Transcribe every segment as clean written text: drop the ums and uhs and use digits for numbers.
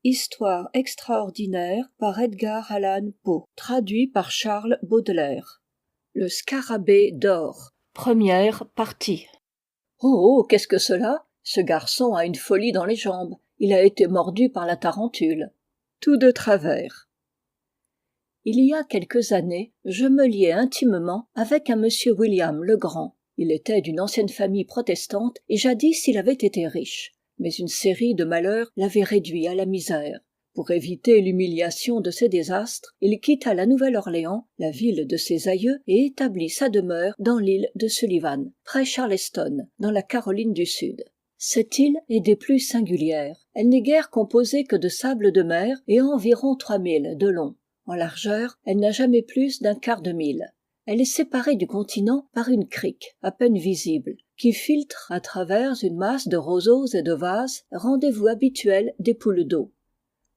Histoire extraordinaire par Edgar Allan Poe, traduit par Charles Baudelaire. Le scarabée d'or. Première partie. Oh, qu'est-ce que cela? Ce garçon a une folie dans les jambes. Il a été mordu par la tarentule. Tout de travers. Il y a quelques années, je me liai intimement avec un monsieur William le Grand. Il était d'une ancienne famille protestante et jadis il avait été riche. Mais une série de malheurs l'avait réduit à la misère. Pour éviter l'humiliation de ces désastres, il quitta la Nouvelle-Orléans, la ville de ses aïeux, et établit sa demeure dans l'île de Sullivan, près Charleston, dans la Caroline du Sud. Cette île est des plus singulières. Elle n'est guère composée que de sable de mer et a environ 3 milles de long. En largeur, elle n'a jamais plus d'un quart de mille. Elle est séparée du continent par une crique, à peine visible, qui filtre à travers une masse de roseaux et de vases, rendez-vous habituel des poules d'eau.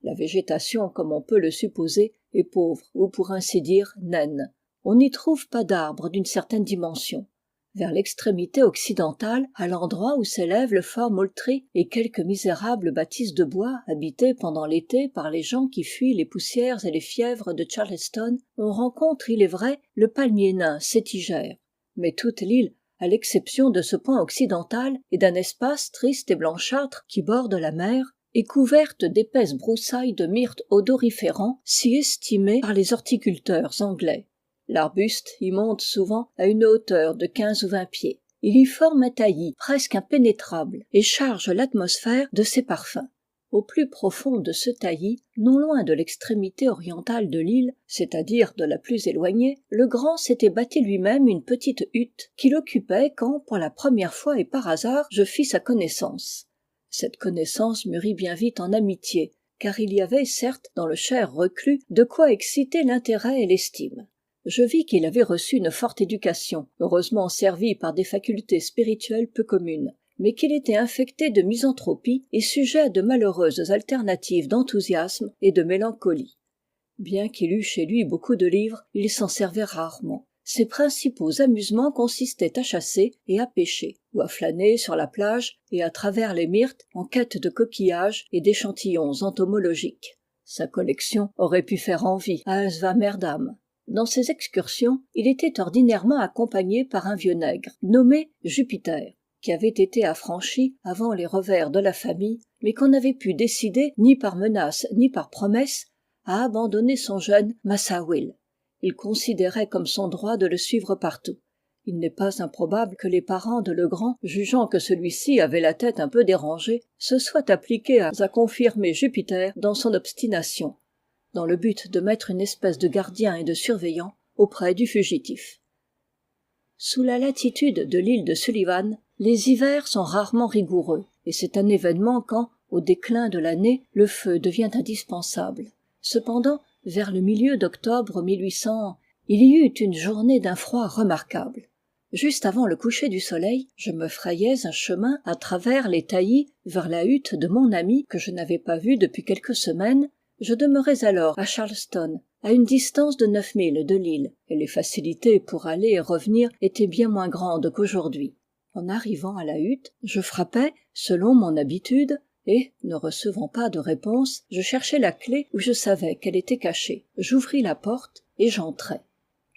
La végétation, comme on peut le supposer, est pauvre, ou pour ainsi dire, naine. On n'y trouve pas d'arbres d'une certaine dimension. Vers l'extrémité occidentale, à l'endroit où s'élève le fort Moultrie et quelques misérables bâtisses de bois habitées pendant l'été par les gens qui fuient les poussières et les fièvres de Charleston, on rencontre, il est vrai, le palmier nain sétigère. Mais toute l'île, à l'exception de ce point occidental et d'un espace triste et blanchâtre qui borde la mer, est couverte d'épaisses broussailles de myrtes odoriférants si estimées par les horticulteurs anglais. L'arbuste y monte souvent à une hauteur de 15 ou 20 pieds. Il y forme un taillis presque impénétrable et charge l'atmosphère de ses parfums. Au plus profond de ce taillis, non loin de l'extrémité orientale de l'île, c'est-à-dire de la plus éloignée, le Grand s'était bâti lui-même une petite hutte qu'il occupait quand, pour la première fois et par hasard, je fis sa connaissance. Cette connaissance mûrit bien vite en amitié, car il y avait, certes, dans le cher reclus, de quoi exciter l'intérêt et l'estime. Je vis qu'il avait reçu une forte éducation, heureusement servie par des facultés spirituelles peu communes, mais qu'il était infecté de misanthropie et sujet à de malheureuses alternatives d'enthousiasme et de mélancolie. Bien qu'il eût chez lui beaucoup de livres, il s'en servait rarement. Ses principaux amusements consistaient à chasser et à pêcher, ou à flâner sur la plage et à travers les myrtes en quête de coquillages et d'échantillons entomologiques. Sa collection aurait pu faire envie à un Swammerdam. Dans ces excursions, il était ordinairement accompagné par un vieux nègre, nommé Jupiter, qui avait été affranchi avant les revers de la famille, mais qu'on n'avait pu décider, ni par menace ni par promesse, à abandonner son jeune Massa Will. Il considérait comme son droit de le suivre partout. Il n'est pas improbable que les parents de Legrand, jugeant que celui-ci avait la tête un peu dérangée, se soient appliqués à confirmer Jupiter dans son obstination, dans le but de mettre une espèce de gardien et de surveillant auprès du fugitif. Sous la latitude de l'île de Sullivan, les hivers sont rarement rigoureux, et c'est un événement quand, au déclin de l'année, le feu devient indispensable. Cependant, vers le milieu d'octobre 1800, il y eut une journée d'un froid remarquable. Juste avant le coucher du soleil, je me frayais un chemin à travers les taillis vers la hutte de mon ami que je n'avais pas vu depuis quelques semaines. Je demeurais alors à Charleston, à une distance de 9 milles de l'île, et les facilités pour aller et revenir étaient bien moins grandes qu'aujourd'hui. En arrivant à la hutte, je frappai, selon mon habitude, et, ne recevant pas de réponse, je cherchai la clé où je savais qu'elle était cachée. J'ouvris la porte et j'entrai.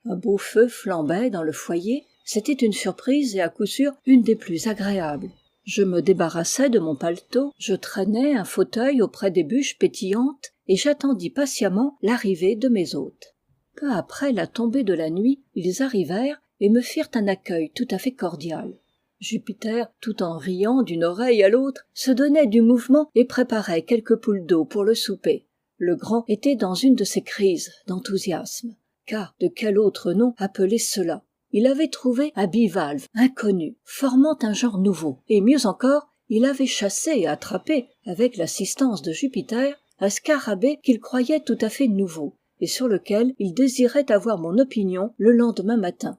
Un beau feu flambait dans le foyer, c'était une surprise et à coup sûr une des plus agréables. Je me débarrassai de mon paletot, je traînai un fauteuil auprès des bûches pétillantes, et j'attendis patiemment l'arrivée de mes hôtes. Peu après la tombée de la nuit, ils arrivèrent et me firent un accueil tout à fait cordial. Jupiter, tout en riant d'une oreille à l'autre, se donnait du mouvement et préparait quelques poules d'eau pour le souper. Le Grand était dans une de ces crises d'enthousiasme. Car de quel autre nom appeler cela? Il avait trouvé un bivalve inconnu, formant un genre nouveau, et mieux encore, il avait chassé et attrapé, avec l'assistance de Jupiter, un scarabée qu'il croyait tout à fait nouveau, et sur lequel il désirait avoir mon opinion le lendemain matin.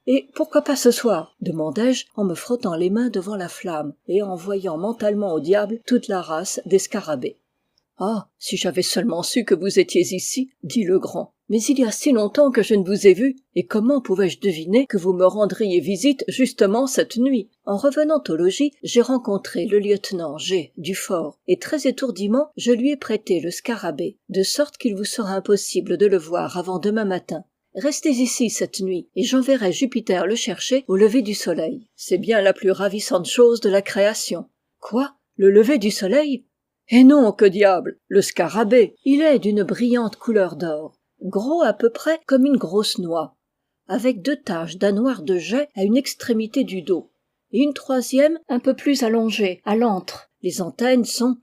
« Et pourquoi pas ce soir ?» demandai-je en me frottant les mains devant la flamme et en voyant mentalement au diable toute la race des scarabées. « Ah, si j'avais seulement su que vous étiez ici !» dit le Grand. Mais il y a si longtemps que je ne vous ai vu, et comment pouvais-je deviner que vous me rendriez visite justement cette nuit? En revenant au logis, j'ai rencontré le lieutenant G. du fort, et très étourdiment, je lui ai prêté le scarabée, de sorte qu'il vous sera impossible de le voir avant demain matin. Restez ici cette nuit, et j'enverrai Jupiter le chercher au lever du soleil. C'est bien la plus ravissante chose de la création. Quoi? Le lever du soleil? Eh non, que diable! Le scarabée, il est d'une brillante couleur d'or, gros à peu près comme une grosse noix, avec 2 taches d'un noir de jais à une extrémité du dos, et une troisième un peu plus allongée, à l'antre. Les antennes sont...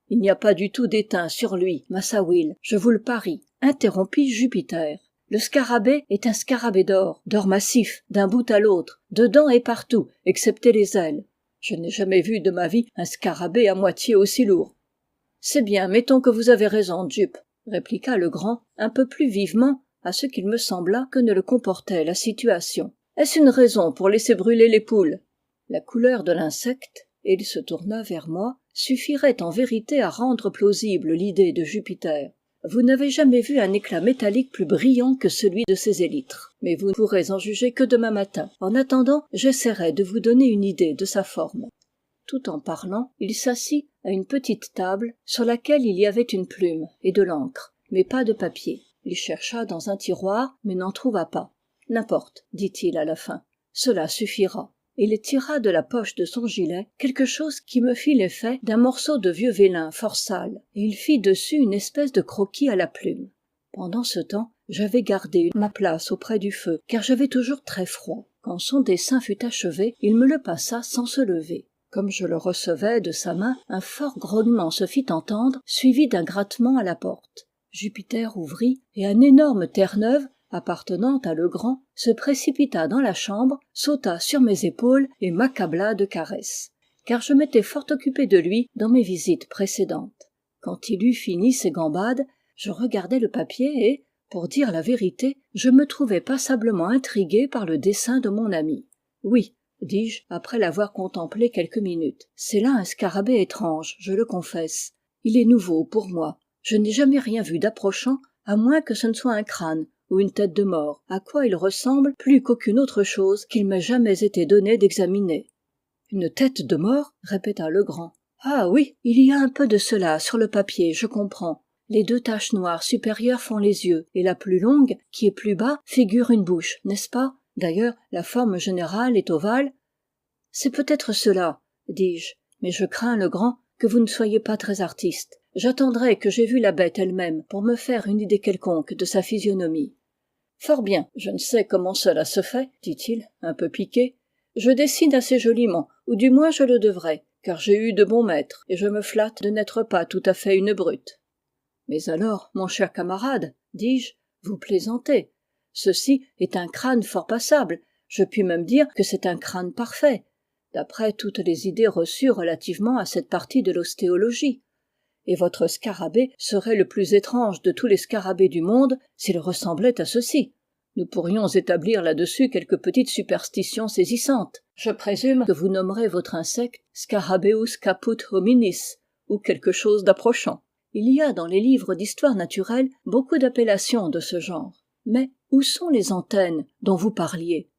Il n'y a pas du tout d'étain sur lui, Massa Will, je vous le parie, interrompit Jupiter. Le scarabée est un scarabée d'or massif, d'un bout à l'autre, dedans et partout, excepté les ailes. Je n'ai jamais vu de ma vie un scarabée à moitié aussi lourd. C'est bien, mettons que vous avez raison, Jup, répliqua le grand, un peu plus vivement, à ce qu'il me sembla que ne le comportait la situation. Est-ce une raison pour laisser brûler les poules? La couleur de l'insecte, et il se tourna vers moi, suffirait en vérité à rendre plausible l'idée de Jupiter. Vous n'avez jamais vu un éclat métallique plus brillant que celui de ces élytres, mais vous ne pourrez en juger que demain matin. En attendant, j'essaierai de vous donner une idée de sa forme. Tout en parlant, il s'assit à une petite table sur laquelle il y avait une plume et de l'encre, mais pas de papier. Il chercha dans un tiroir, mais n'en trouva pas. « N'importe, dit-il à la fin, cela suffira. » Et il tira de la poche de son gilet quelque chose qui me fit l'effet d'un morceau de vieux vélin fort sale, et il fit dessus une espèce de croquis à la plume. Pendant ce temps, j'avais gardé ma place auprès du feu, car j'avais toujours très froid. Quand son dessin fut achevé, il me le passa sans se lever. Comme je le recevais de sa main, un fort grognement se fit entendre, suivi d'un grattement à la porte. Jupiter ouvrit, et un énorme Terre-Neuve, appartenant à Legrand, se précipita dans la chambre, sauta sur mes épaules et m'accabla de caresses, car je m'étais fort occupé de lui dans mes visites précédentes. Quand il eut fini ses gambades, je regardai le papier et, pour dire la vérité, je me trouvai passablement intrigué par le dessin de mon ami. Oui, dis-je, après l'avoir contemplé quelques minutes, c'est là un scarabée étrange, je le confesse. Il est nouveau pour moi. Je n'ai jamais rien vu d'approchant, à moins que ce ne soit un crâne ou une tête de mort, à quoi il ressemble plus qu'aucune autre chose qu'il m'ait jamais été donné d'examiner. « Une tête de mort ?» répéta Legrand. « Ah oui, il y a un peu de cela sur le papier, je comprends. Les 2 taches noires supérieures font les yeux, et la plus longue, qui est plus bas, figure une bouche, n'est-ce pas? D'ailleurs, la forme générale est ovale. »« C'est peut-être cela, dis-je, mais je crains, Legrand, que vous ne soyez pas très artiste. J'attendrai que j'aie vu la bête elle-même pour me faire une idée quelconque de sa physionomie. »« Fort bien, je ne sais comment cela se fait, dit-il, un peu piqué. Je dessine assez joliment, ou du moins je le devrais, car j'ai eu de bons maîtres, et je me flatte de n'être pas tout à fait une brute. »« Mais alors, mon cher camarade, dis-je, vous plaisantez. Ceci est un crâne fort passable, je puis même dire que c'est un crâne parfait, d'après toutes les idées reçues relativement à cette partie de l'ostéologie. Et votre scarabée serait le plus étrange de tous les scarabées du monde s'il ressemblait à ceci. Nous pourrions établir là-dessus quelques petites superstitions saisissantes. Je présume que vous nommerez votre insecte Scarabeus caput hominis, ou quelque chose d'approchant. Il y a dans les livres d'histoire naturelle beaucoup d'appellations de ce genre. Mais où sont les antennes dont vous parliez?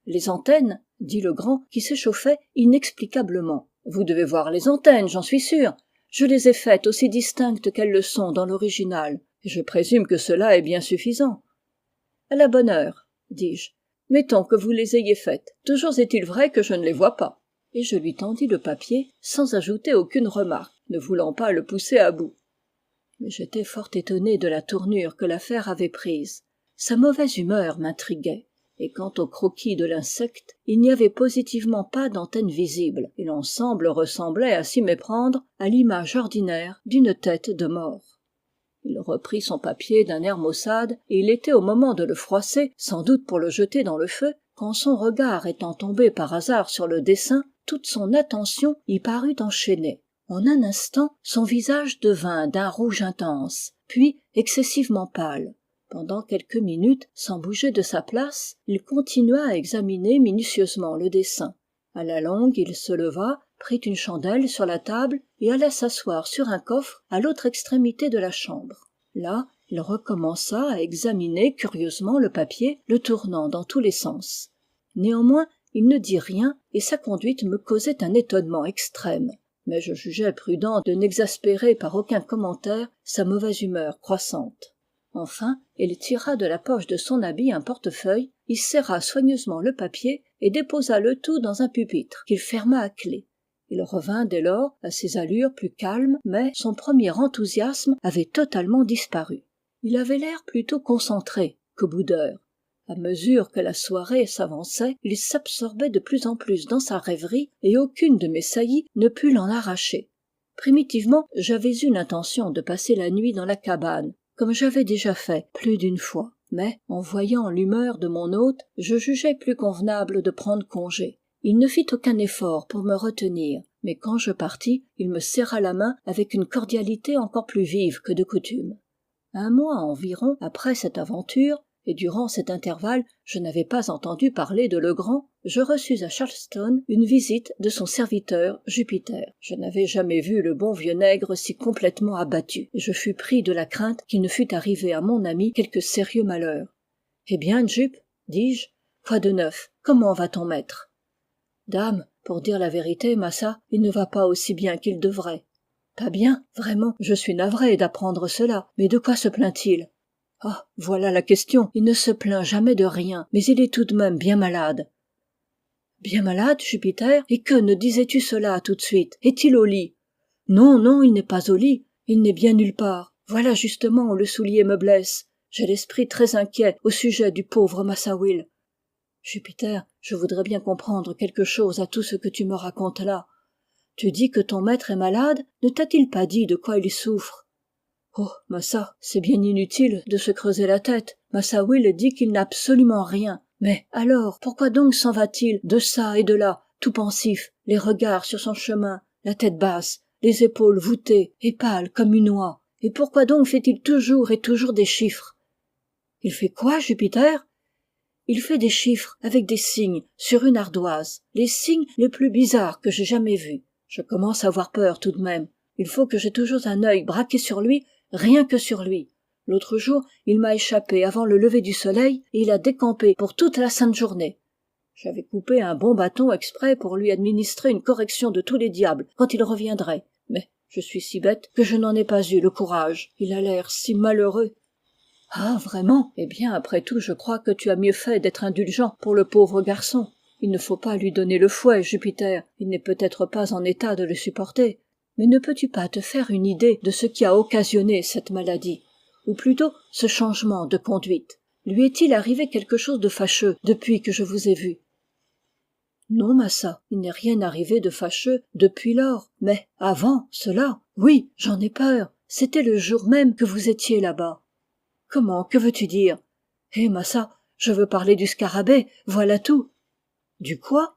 Les antennes, dit Legrand, qui s'échauffait inexplicablement. Vous devez voir les antennes, j'en suis sûr. Je les ai faites aussi distinctes qu'elles le sont dans l'original, et je présume que cela est bien suffisant. À la bonne heure, dis-je. Mettons que vous les ayez faites. Toujours est-il vrai que je ne les vois pas. Et je lui tendis le papier, sans ajouter aucune remarque, ne voulant pas le pousser à bout. Mais j'étais fort étonné de la tournure que l'affaire avait prise. Sa mauvaise humeur m'intriguait. Et quant au croquis de l'insecte, il n'y avait positivement pas d'antenne visible, et l'ensemble ressemblait à s'y méprendre à l'image ordinaire d'une tête de mort. Il reprit son papier d'un air maussade, et il était au moment de le froisser, sans doute pour le jeter dans le feu, quand son regard étant tombé par hasard sur le dessin, toute son attention y parut enchaînée. En un instant, son visage devint d'un rouge intense, puis excessivement pâle. Pendant quelques minutes, sans bouger de sa place, il continua à examiner minutieusement le dessin. À la longue, il se leva, prit une chandelle sur la table et alla s'asseoir sur un coffre à l'autre extrémité de la chambre. Là, Il recommença à examiner curieusement le papier, le tournant dans tous les sens. Néanmoins, il ne dit rien, et sa conduite me causait un étonnement extrême. Mais je jugeais prudent de n'exaspérer par aucun commentaire sa mauvaise humeur croissante. Enfin, il tira de la poche de son habit un portefeuille, y serra soigneusement le papier et déposa le tout dans un pupitre qu'il ferma à clef. Il revint dès lors à ses allures plus calmes, mais son premier enthousiasme avait totalement disparu. Il avait l'air plutôt concentré qu'au boudeur. À mesure que la soirée s'avançait, il s'absorbait de plus en plus dans sa rêverie et aucune de mes saillies ne put l'en arracher. Primitivement, j'avais eu l'intention de passer la nuit dans la cabane, comme j'avais déjà fait plus d'une fois. Mais, en voyant l'humeur de mon hôte, je jugeai plus convenable de prendre congé. Il ne fit aucun effort pour me retenir, mais quand je partis, il me serra la main avec une cordialité encore plus vive que de coutume. Un mois environ après cette aventure, et durant cet intervalle je n'avais pas entendu parler de Legrand, je reçus à Charleston une visite de son serviteur Jupiter. Je n'avais jamais vu le bon vieux nègre si complètement abattu, et je fus pris de la crainte qu'il ne fût arrivé à mon ami quelque sérieux malheur. « Eh bien, Jup, dis-je, quoi de neuf? Comment va ton maître? »« Dame, pour dire la vérité, massa, il ne va pas aussi bien qu'il devrait. »« Pas bien, vraiment, je suis navré d'apprendre cela, mais de quoi se plaint-il? » « Ah, voilà la question, il ne se plaint jamais de rien, mais il est tout de même bien malade. »« Bien malade, Jupiter? Et que ne disais-tu cela tout de suite? Est-il au lit? »« Non, non, il n'est pas au lit, il n'est bien nulle part. Voilà justement où le soulier me blesse. J'ai l'esprit très inquiet au sujet du pauvre Massa Will. »« Jupiter, je voudrais bien comprendre quelque chose à tout ce que tu me racontes là. Tu dis que ton maître est malade, ne t'a-t-il pas dit de quoi il souffre? » « Oh, massa, c'est bien inutile de se creuser la tête. Massa Will dit qu'il n'a absolument rien. Mais alors, pourquoi donc s'en va-t-il de ça et de là, tout pensif, les regards sur son chemin, la tête basse, les épaules voûtées et pâle comme une oie? Et pourquoi donc fait-il toujours et toujours des chiffres? » « Il fait quoi, Jupiter? » « Il fait des chiffres avec des signes sur une ardoise, les signes les plus bizarres que j'ai jamais vus. Je commence à avoir peur tout de même. Il faut que j'aie toujours un œil braqué sur lui, rien que sur lui. L'autre jour, il m'a échappé avant le lever du soleil et il a décampé pour toute la sainte journée. J'avais coupé un bon bâton exprès pour lui administrer une correction de tous les diables quand il reviendrait. Mais je suis si bête que je n'en ai pas eu le courage. Il a l'air si malheureux. « Ah, vraiment? Eh bien, après tout, je crois que tu as mieux fait d'être indulgent pour le pauvre garçon. Il ne faut pas lui donner le fouet, Jupiter. Il n'est peut-être pas en état de le supporter. Mais ne peux-tu pas te faire une idée de ce qui a occasionné cette maladie, ou plutôt ce changement de conduite? Lui est-il arrivé quelque chose de fâcheux depuis que je vous ai vu? »« Non, massa, il n'est rien arrivé de fâcheux depuis lors, mais avant cela, oui, j'en ai peur. C'était le jour même que vous étiez là-bas. »« Comment, que veux-tu dire? »« Eh, massa, je veux parler du scarabée, voilà tout. »« Du quoi? »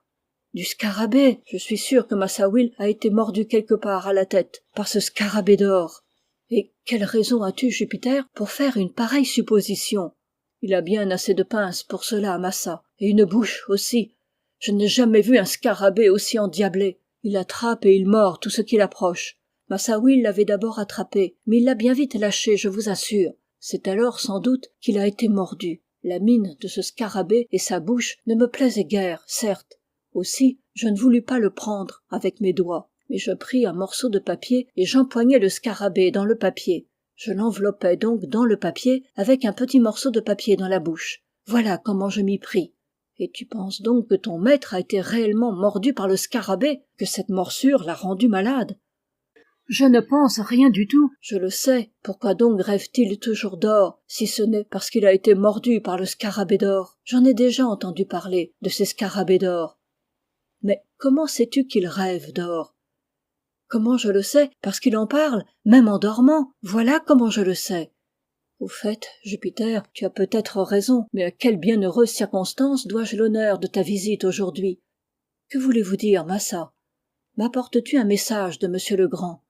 Du scarabée. Je suis sûr que Massa Will a été mordu quelque part à la tête par ce scarabée d'or. Et quelle raison as-tu, Jupiter, pour faire une pareille supposition? Il a bien assez de pinces pour cela, Massa, et une bouche aussi. Je n'ai jamais vu un scarabée aussi endiablé. Il attrape et il mord tout ce qu'il approche. Massa Will l'avait d'abord attrapé, mais il l'a bien vite lâché, je vous assure. C'est alors sans doute qu'il a été mordu. La mine de ce scarabée et sa bouche ne me plaisaient guère, certes. Aussi, je ne voulus pas le prendre avec mes doigts, mais je pris un morceau de papier et j'empoignai le scarabée dans le papier. Je l'enveloppai donc dans le papier avec un petit morceau de papier dans la bouche. Voilà comment je m'y pris. Et tu penses donc que ton maître a été réellement mordu par le scarabée, que cette morsure l'a rendu malade? Je ne pense rien du tout, je le sais. Pourquoi donc rêve-t-il toujours d'or, si ce n'est parce qu'il a été mordu par le scarabée d'or? J'en ai déjà entendu parler de ces scarabées d'or. Mais comment sais-tu qu'il rêve d'or? Comment je le sais? Parce qu'il en parle, même en dormant. Voilà comment je le sais. Au fait, Jupiter, tu as peut-être raison, mais à quelle bienheureuse circonstance dois-je l'honneur de ta visite aujourd'hui? Que voulez-vous dire, massa? M'apportes-tu un message de Monsieur Legrand?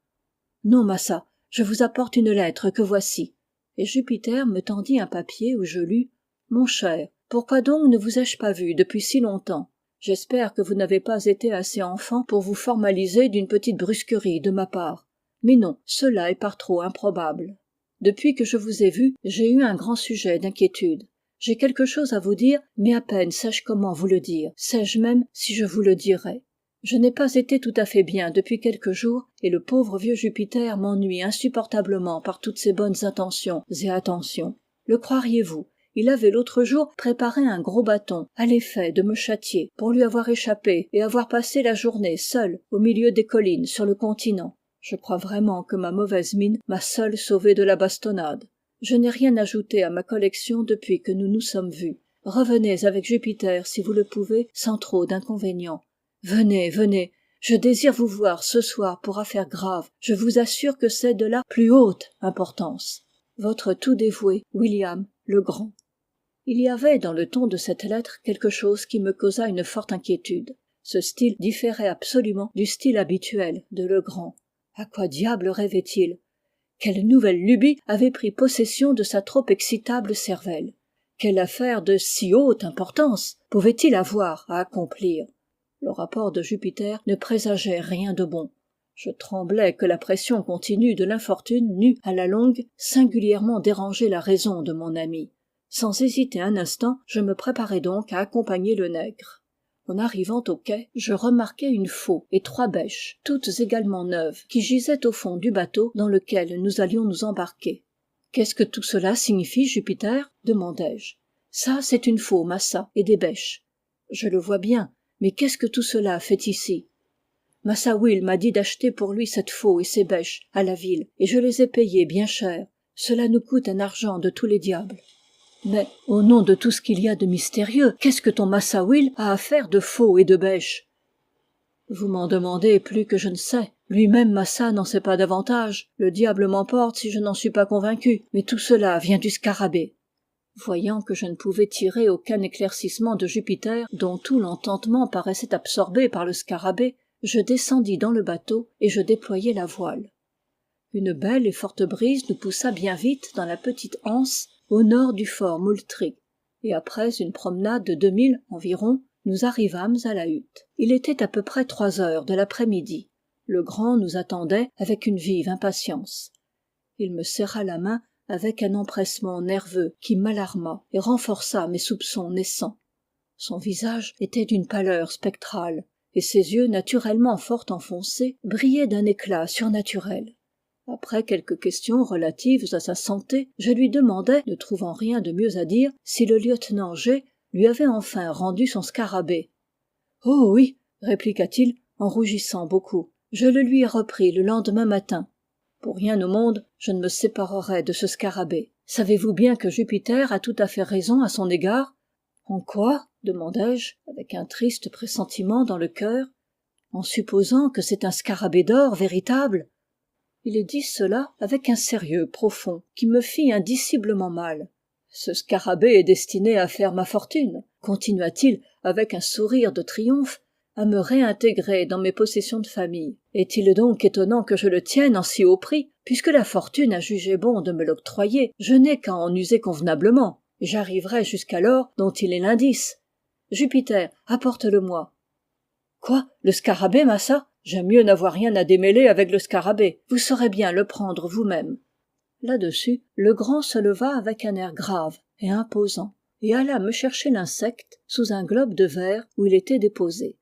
Non, massa, je vous apporte une lettre que voici. Et Jupiter me tendit un papier où je lus: Mon cher, pourquoi donc ne vous ai-je pas vu depuis si longtemps? J'espère que vous n'avez pas été assez enfant pour vous formaliser d'une petite brusquerie de ma part. Mais non, cela est par trop improbable. depuis que je vous ai vu, j'ai eu un grand sujet d'inquiétude. J'ai quelque chose à vous dire, mais à peine sais-je comment vous le dire, sais-je même si je vous le dirai. Je n'ai pas été tout à fait bien depuis quelques jours, et le pauvre vieux Jupiter m'ennuie insupportablement par toutes ses bonnes intentions et attentions. Le croiriez-vous? Il avait l'autre jour préparé un gros bâton, à l'effet de me châtier, pour lui avoir échappé et avoir passé la journée seul au milieu des collines sur le continent. Je crois vraiment que ma mauvaise mine m'a seule sauvée de la bastonnade. Je n'ai rien ajouté à ma collection depuis que nous nous sommes vus. Revenez avec Jupiter si vous le pouvez, sans trop d'inconvénients. Venez, venez, je désire vous voir ce soir pour affaire grave. Je vous assure que c'est de la plus haute importance. Votre tout dévoué William Legrand. Il y avait dans le ton de cette lettre quelque chose qui me causa une forte inquiétude. Ce style différait absolument du style habituel de Legrand. À quoi diable rêvait-il? Quelle nouvelle lubie avait pris possession de sa trop excitable cervelle? Quelle affaire de si haute importance pouvait-il avoir à accomplir? Le rapport de Jupiter ne présageait rien de bon. Je tremblais que la pression continue de l'infortune n'eût, à la longue, singulièrement dérangé la raison de mon ami. Sans hésiter un instant, je me préparai donc à accompagner le nègre. En arrivant au quai, je remarquai une faulx et 3 bêches, toutes également neuves, qui gisaient au fond du bateau dans lequel nous allions nous embarquer. « Qu'est-ce que tout cela signifie, Jupiter ?» demandai-je. « Ça, c'est une faulx, Massa, et des bêches. »« Je le vois bien, mais qu'est-ce que tout cela fait ici ?» Massa Will m'a dit d'acheter pour lui cette faulx et ces bêches à la ville, et je les ai payées bien cher. Cela nous coûte un argent de tous les diables. Mais, au nom de tout ce qu'il y a de mystérieux, qu'est-ce que ton Massa Will a à faire de faulx et de bêches? Vous m'en demandez plus que je ne sais. Lui-même, Massa, n'en sait pas davantage. Le diable m'emporte si je n'en suis pas convaincu. Mais tout cela vient du scarabée. Voyant que je ne pouvais tirer aucun éclaircissement de Jupiter, dont tout l'entendement paraissait absorbé par le scarabée, je descendis dans le bateau et je déployai la voile. Une belle et forte brise nous poussa bien vite dans la petite anse au nord du fort Moultrie, et après une promenade de 2 milles environ, nous arrivâmes à la hutte. Il était à peu près 3 heures de l'après-midi. Legrand nous attendait avec une vive impatience. Il me serra la main avec un empressement nerveux qui m'alarma et renforça mes soupçons naissants. Son visage était d'une pâleur spectrale, et ses yeux, naturellement fort enfoncés, brillaient d'un éclat surnaturel. Après quelques questions relatives à sa santé, je lui demandai, ne trouvant rien de mieux à dire, si le lieutenant G lui avait enfin rendu son scarabée. « Oh oui, répliqua-t-il en rougissant beaucoup, je le lui ai repris le lendemain matin. Pour rien au monde, je ne me séparerais de ce scarabée. Savez-vous bien que Jupiter a tout à fait raison à son égard? »« En quoi ?» demandai-je, avec un triste pressentiment dans le cœur. « En supposant que c'est un scarabée d'or véritable. » Il dit cela avec un sérieux profond qui me fit indiciblement mal. « Ce scarabée est destiné à faire ma fortune, » continua-t-il avec un sourire de triomphe, à me réintégrer dans mes possessions de famille. Est-il donc étonnant que je le tienne en si haut prix? Puisque la fortune a jugé bon de me l'octroyer, je n'ai qu'à en user convenablement, et j'arriverai jusqu'à l'or dont il est l'indice. Jupiter, apporte-le-moi. Quoi, le scarabée, Massa? J'aime mieux n'avoir rien à démêler avec le scarabée. Vous saurez bien le prendre vous-même. Là-dessus, Legrand se leva avec un air grave et imposant, et alla me chercher l'insecte sous un globe de verre où il était déposé.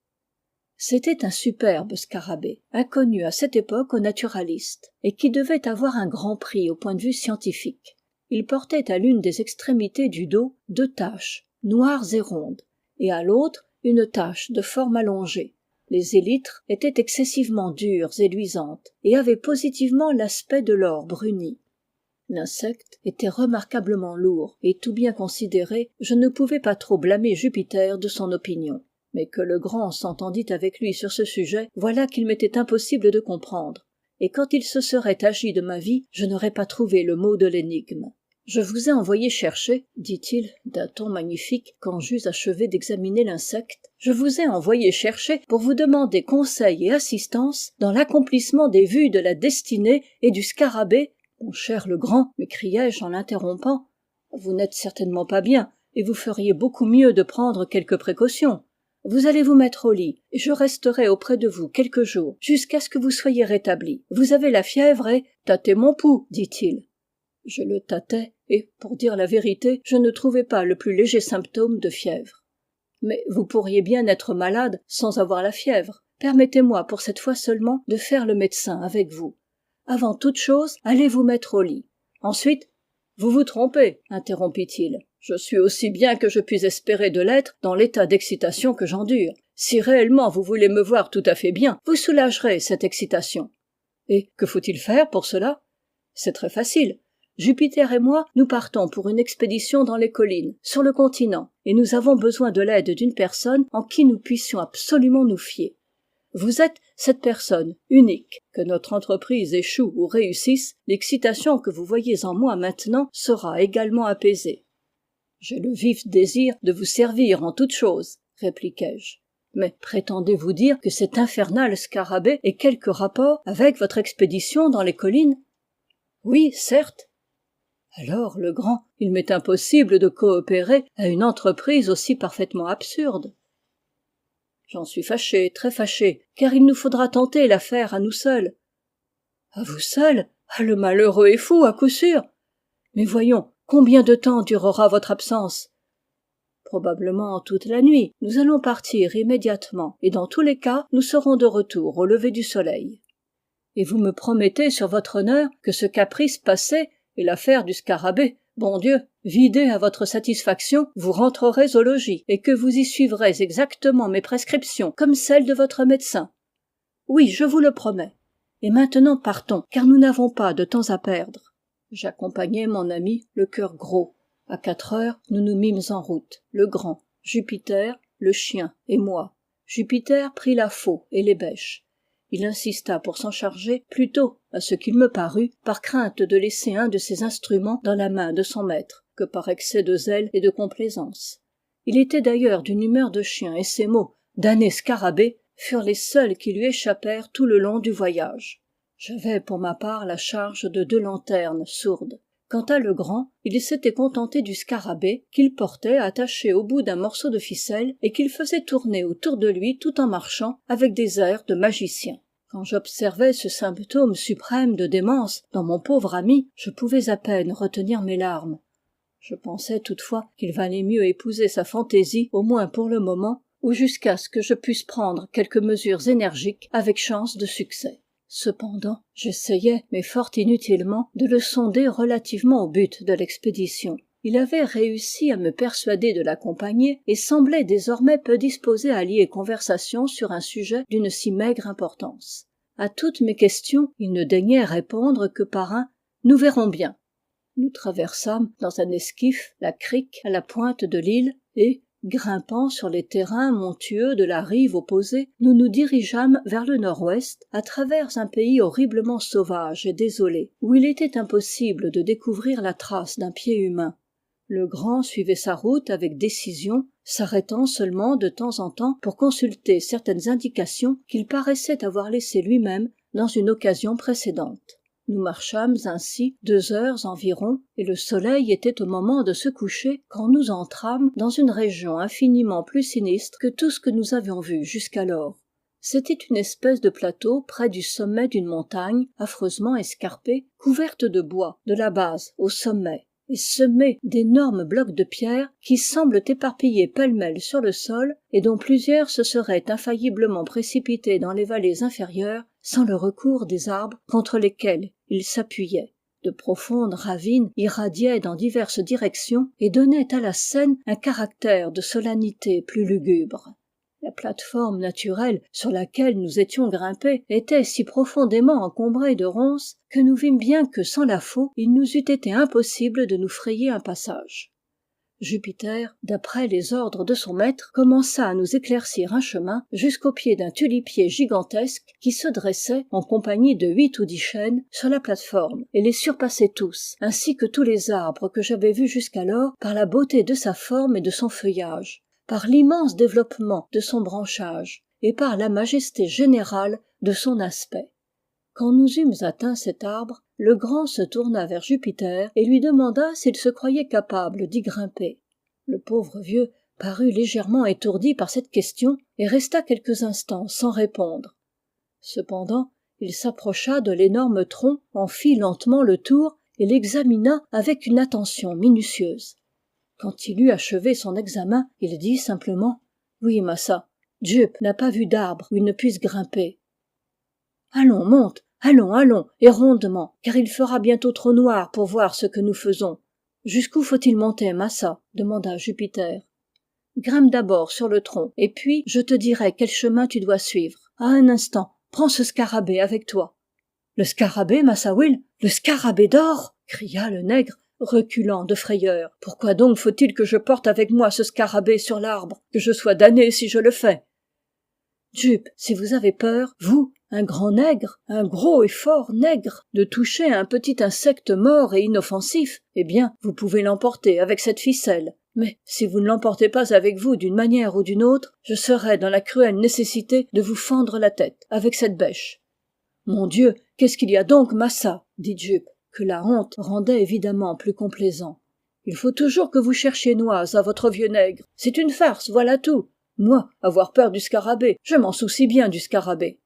C'était un superbe scarabée, inconnu à cette époque aux naturalistes, et qui devait avoir un grand prix au point de vue scientifique. Il portait à l'une des extrémités du dos 2 taches, noires et rondes, et à l'autre une tache de forme allongée. Les élytres étaient excessivement dures et luisantes, et avaient positivement l'aspect de l'or bruni. L'insecte était remarquablement lourd, et tout bien considéré, je ne pouvais pas trop blâmer Jupiter de son opinion. Mais que Legrand s'entendît avec lui sur ce sujet, voilà qu'il m'était impossible de comprendre. Et quand il se serait agi de ma vie, je n'aurais pas trouvé le mot de l'énigme. « Je vous ai envoyé chercher, dit-il d'un ton magnifique quand j'eus achevé d'examiner l'insecte, je vous ai envoyé chercher pour vous demander conseil et assistance dans l'accomplissement des vues de la destinée et du scarabée. Mon cher Legrand, m'écriai-je en l'interrompant, vous n'êtes certainement pas bien, et vous feriez beaucoup mieux de prendre quelques précautions. Vous allez vous mettre au lit, et je resterai auprès de vous quelques jours, jusqu'à ce que vous soyez rétabli. Vous avez la fièvre et... Tâtez mon pouls, dit-il. Je le tâtai, et, pour dire la vérité, je ne trouvai pas le plus léger symptôme de fièvre. Mais vous pourriez bien être malade sans avoir la fièvre. Permettez-moi pour cette fois seulement de faire le médecin avec vous. Avant toute chose, allez vous mettre au lit. Ensuite, vous vous trompez, interrompit-il. Je suis aussi bien que je puis espérer de l'être dans l'état d'excitation que j'endure. Si réellement vous voulez me voir tout à fait bien, vous soulagerez cette excitation. Et que faut-il faire pour cela? C'est très facile. Jupiter et moi, nous partons pour une expédition dans les collines, sur le continent, et nous avons besoin de l'aide d'une personne en qui nous puissions absolument nous fier. Vous êtes cette personne, unique. Que notre entreprise échoue ou réussisse, l'excitation que vous voyez en moi maintenant sera également apaisée. J'ai le vif désir de vous servir en toutes choses, répliquai-je. Mais prétendez-vous dire que cet infernal scarabée ait quelque rapport avec votre expédition dans les collines? Oui, certes. Alors, le grand, il m'est impossible de coopérer à une entreprise aussi parfaitement absurde. J'en suis fâché, très fâché, car il nous faudra tenter l'affaire à nous seuls. À vous seuls? Ah, le malheureux est fou, à coup sûr. Mais voyons, combien de temps durera votre absence? Probablement toute la nuit. Nous allons partir immédiatement, et dans tous les cas, nous serons de retour au lever du soleil. Et vous me promettez sur votre honneur que ce caprice passé et l'affaire du scarabée, bon Dieu, vidé à votre satisfaction, vous rentrerez au logis et que vous y suivrez exactement mes prescriptions comme celles de votre médecin. Oui, je vous le promets. Et maintenant partons, car nous n'avons pas de temps à perdre. J'accompagnai mon ami, le cœur gros. À 4 heures, nous nous mîmes en route, le grand, Jupiter, le chien et moi. Jupiter prit la faux et les bêches. Il insista pour s'en charger, plutôt, à ce qu'il me parut, par crainte de laisser un de ses instruments dans la main de son maître, que par excès de zèle et de complaisance. Il était d'ailleurs d'une humeur de chien, et ces mots, damné scarabée, furent les seuls qui lui échappèrent tout le long du voyage. J'avais pour ma part la charge de 2 lanternes sourdes. Quant à Legrand, il s'était contenté du scarabée qu'il portait attaché au bout d'un morceau de ficelle et qu'il faisait tourner autour de lui tout en marchant avec des airs de magicien. Quand j'observais ce symptôme suprême de démence dans mon pauvre ami, je pouvais à peine retenir mes larmes. Je pensais toutefois qu'il valait mieux épouser sa fantaisie, au moins pour le moment, ou jusqu'à ce que je puisse prendre quelques mesures énergiques avec chance de succès. Cependant, j'essayais, mais fort inutilement, de le sonder relativement au but de l'expédition. Il avait réussi à me persuader de l'accompagner et semblait désormais peu disposé à lier conversation sur un sujet d'une si maigre importance. À toutes mes questions, il ne daignait répondre que par un « nous verrons bien ». Nous traversâmes dans un esquif la crique à la pointe de l'île et, grimpant sur les terrains montueux de la rive opposée, nous nous dirigeâmes vers le nord-ouest, à travers un pays horriblement sauvage et désolé, où il était impossible de découvrir la trace d'un pied humain. Le grand suivait sa route avec décision, s'arrêtant seulement de temps en temps pour consulter certaines indications qu'il paraissait avoir laissées lui-même dans une occasion précédente. Nous marchâmes ainsi 2 heures environ, et le soleil était au moment de se coucher quand nous entrâmes dans une région infiniment plus sinistre que tout ce que nous avions vu jusqu'alors. C'était une espèce de plateau près du sommet d'une montagne, affreusement escarpée, couverte de bois, de la base au sommet, et semée d'énormes blocs de pierre qui semblent éparpillés pêle-mêle sur le sol et dont plusieurs se seraient infailliblement précipités dans les vallées inférieures sans le recours des arbres contre lesquels ils s'appuyaient. De profondes ravines irradiaient dans diverses directions et donnaient à la scène un caractère de solennité plus lugubre. La plate-forme naturelle sur laquelle nous étions grimpés était si profondément encombrée de ronces que nous vîmes bien que sans la faux il nous eût été impossible de nous frayer un passage. Jupiter, d'après les ordres de son maître, commença à nous éclaircir un chemin jusqu'au pied d'un tulipier gigantesque qui se dressait, en compagnie de 8 ou 10 chênes, sur la plate-forme, et les surpassait tous, ainsi que tous les arbres que j'avais vus jusqu'alors, par la beauté de sa forme et de son feuillage, par l'immense développement de son branchage, et par la majesté générale de son aspect. Quand nous eûmes atteint cet arbre, le grand se tourna vers Jupiter et lui demanda s'il se croyait capable d'y grimper. Le pauvre vieux parut légèrement étourdi par cette question et resta quelques instants sans répondre. Cependant, il s'approcha de l'énorme tronc, en fit lentement le tour et l'examina avec une attention minutieuse. Quand il eut achevé son examen, il dit simplement « Oui, massa, Jup n'a pas vu d'arbre où il ne puisse grimper. »« Allons, monte, allons, et rondement, car il fera bientôt trop noir pour voir ce que nous faisons. »« Jusqu'où faut-il monter, massa ?» demanda Jupiter. « Grimpe d'abord sur le tronc, et puis je te dirai quel chemin tu dois suivre. À un instant, prends ce scarabée avec toi. »« Le scarabée, massa Will, le scarabée d'or !» cria le nègre, reculant de frayeur. « Pourquoi donc faut-il que je porte avec moi ce scarabée sur l'arbre, que je sois damné si je le fais ?» Jup, si vous avez peur, vous, un grand nègre, un gros et fort nègre, de toucher un petit insecte mort et inoffensif, eh bien, vous pouvez l'emporter avec cette ficelle. Mais si vous ne l'emportez pas avec vous d'une manière ou d'une autre, je serai dans la cruelle nécessité de vous fendre la tête avec cette bêche. « Mon Dieu, qu'est-ce qu'il y a donc, massa ?» dit Jup, que la honte rendait évidemment plus complaisant. « Il faut toujours que vous cherchiez noise à votre vieux nègre. C'est une farce, voilà tout. Moi, avoir peur du scarabée, je m'en soucie bien du scarabée. »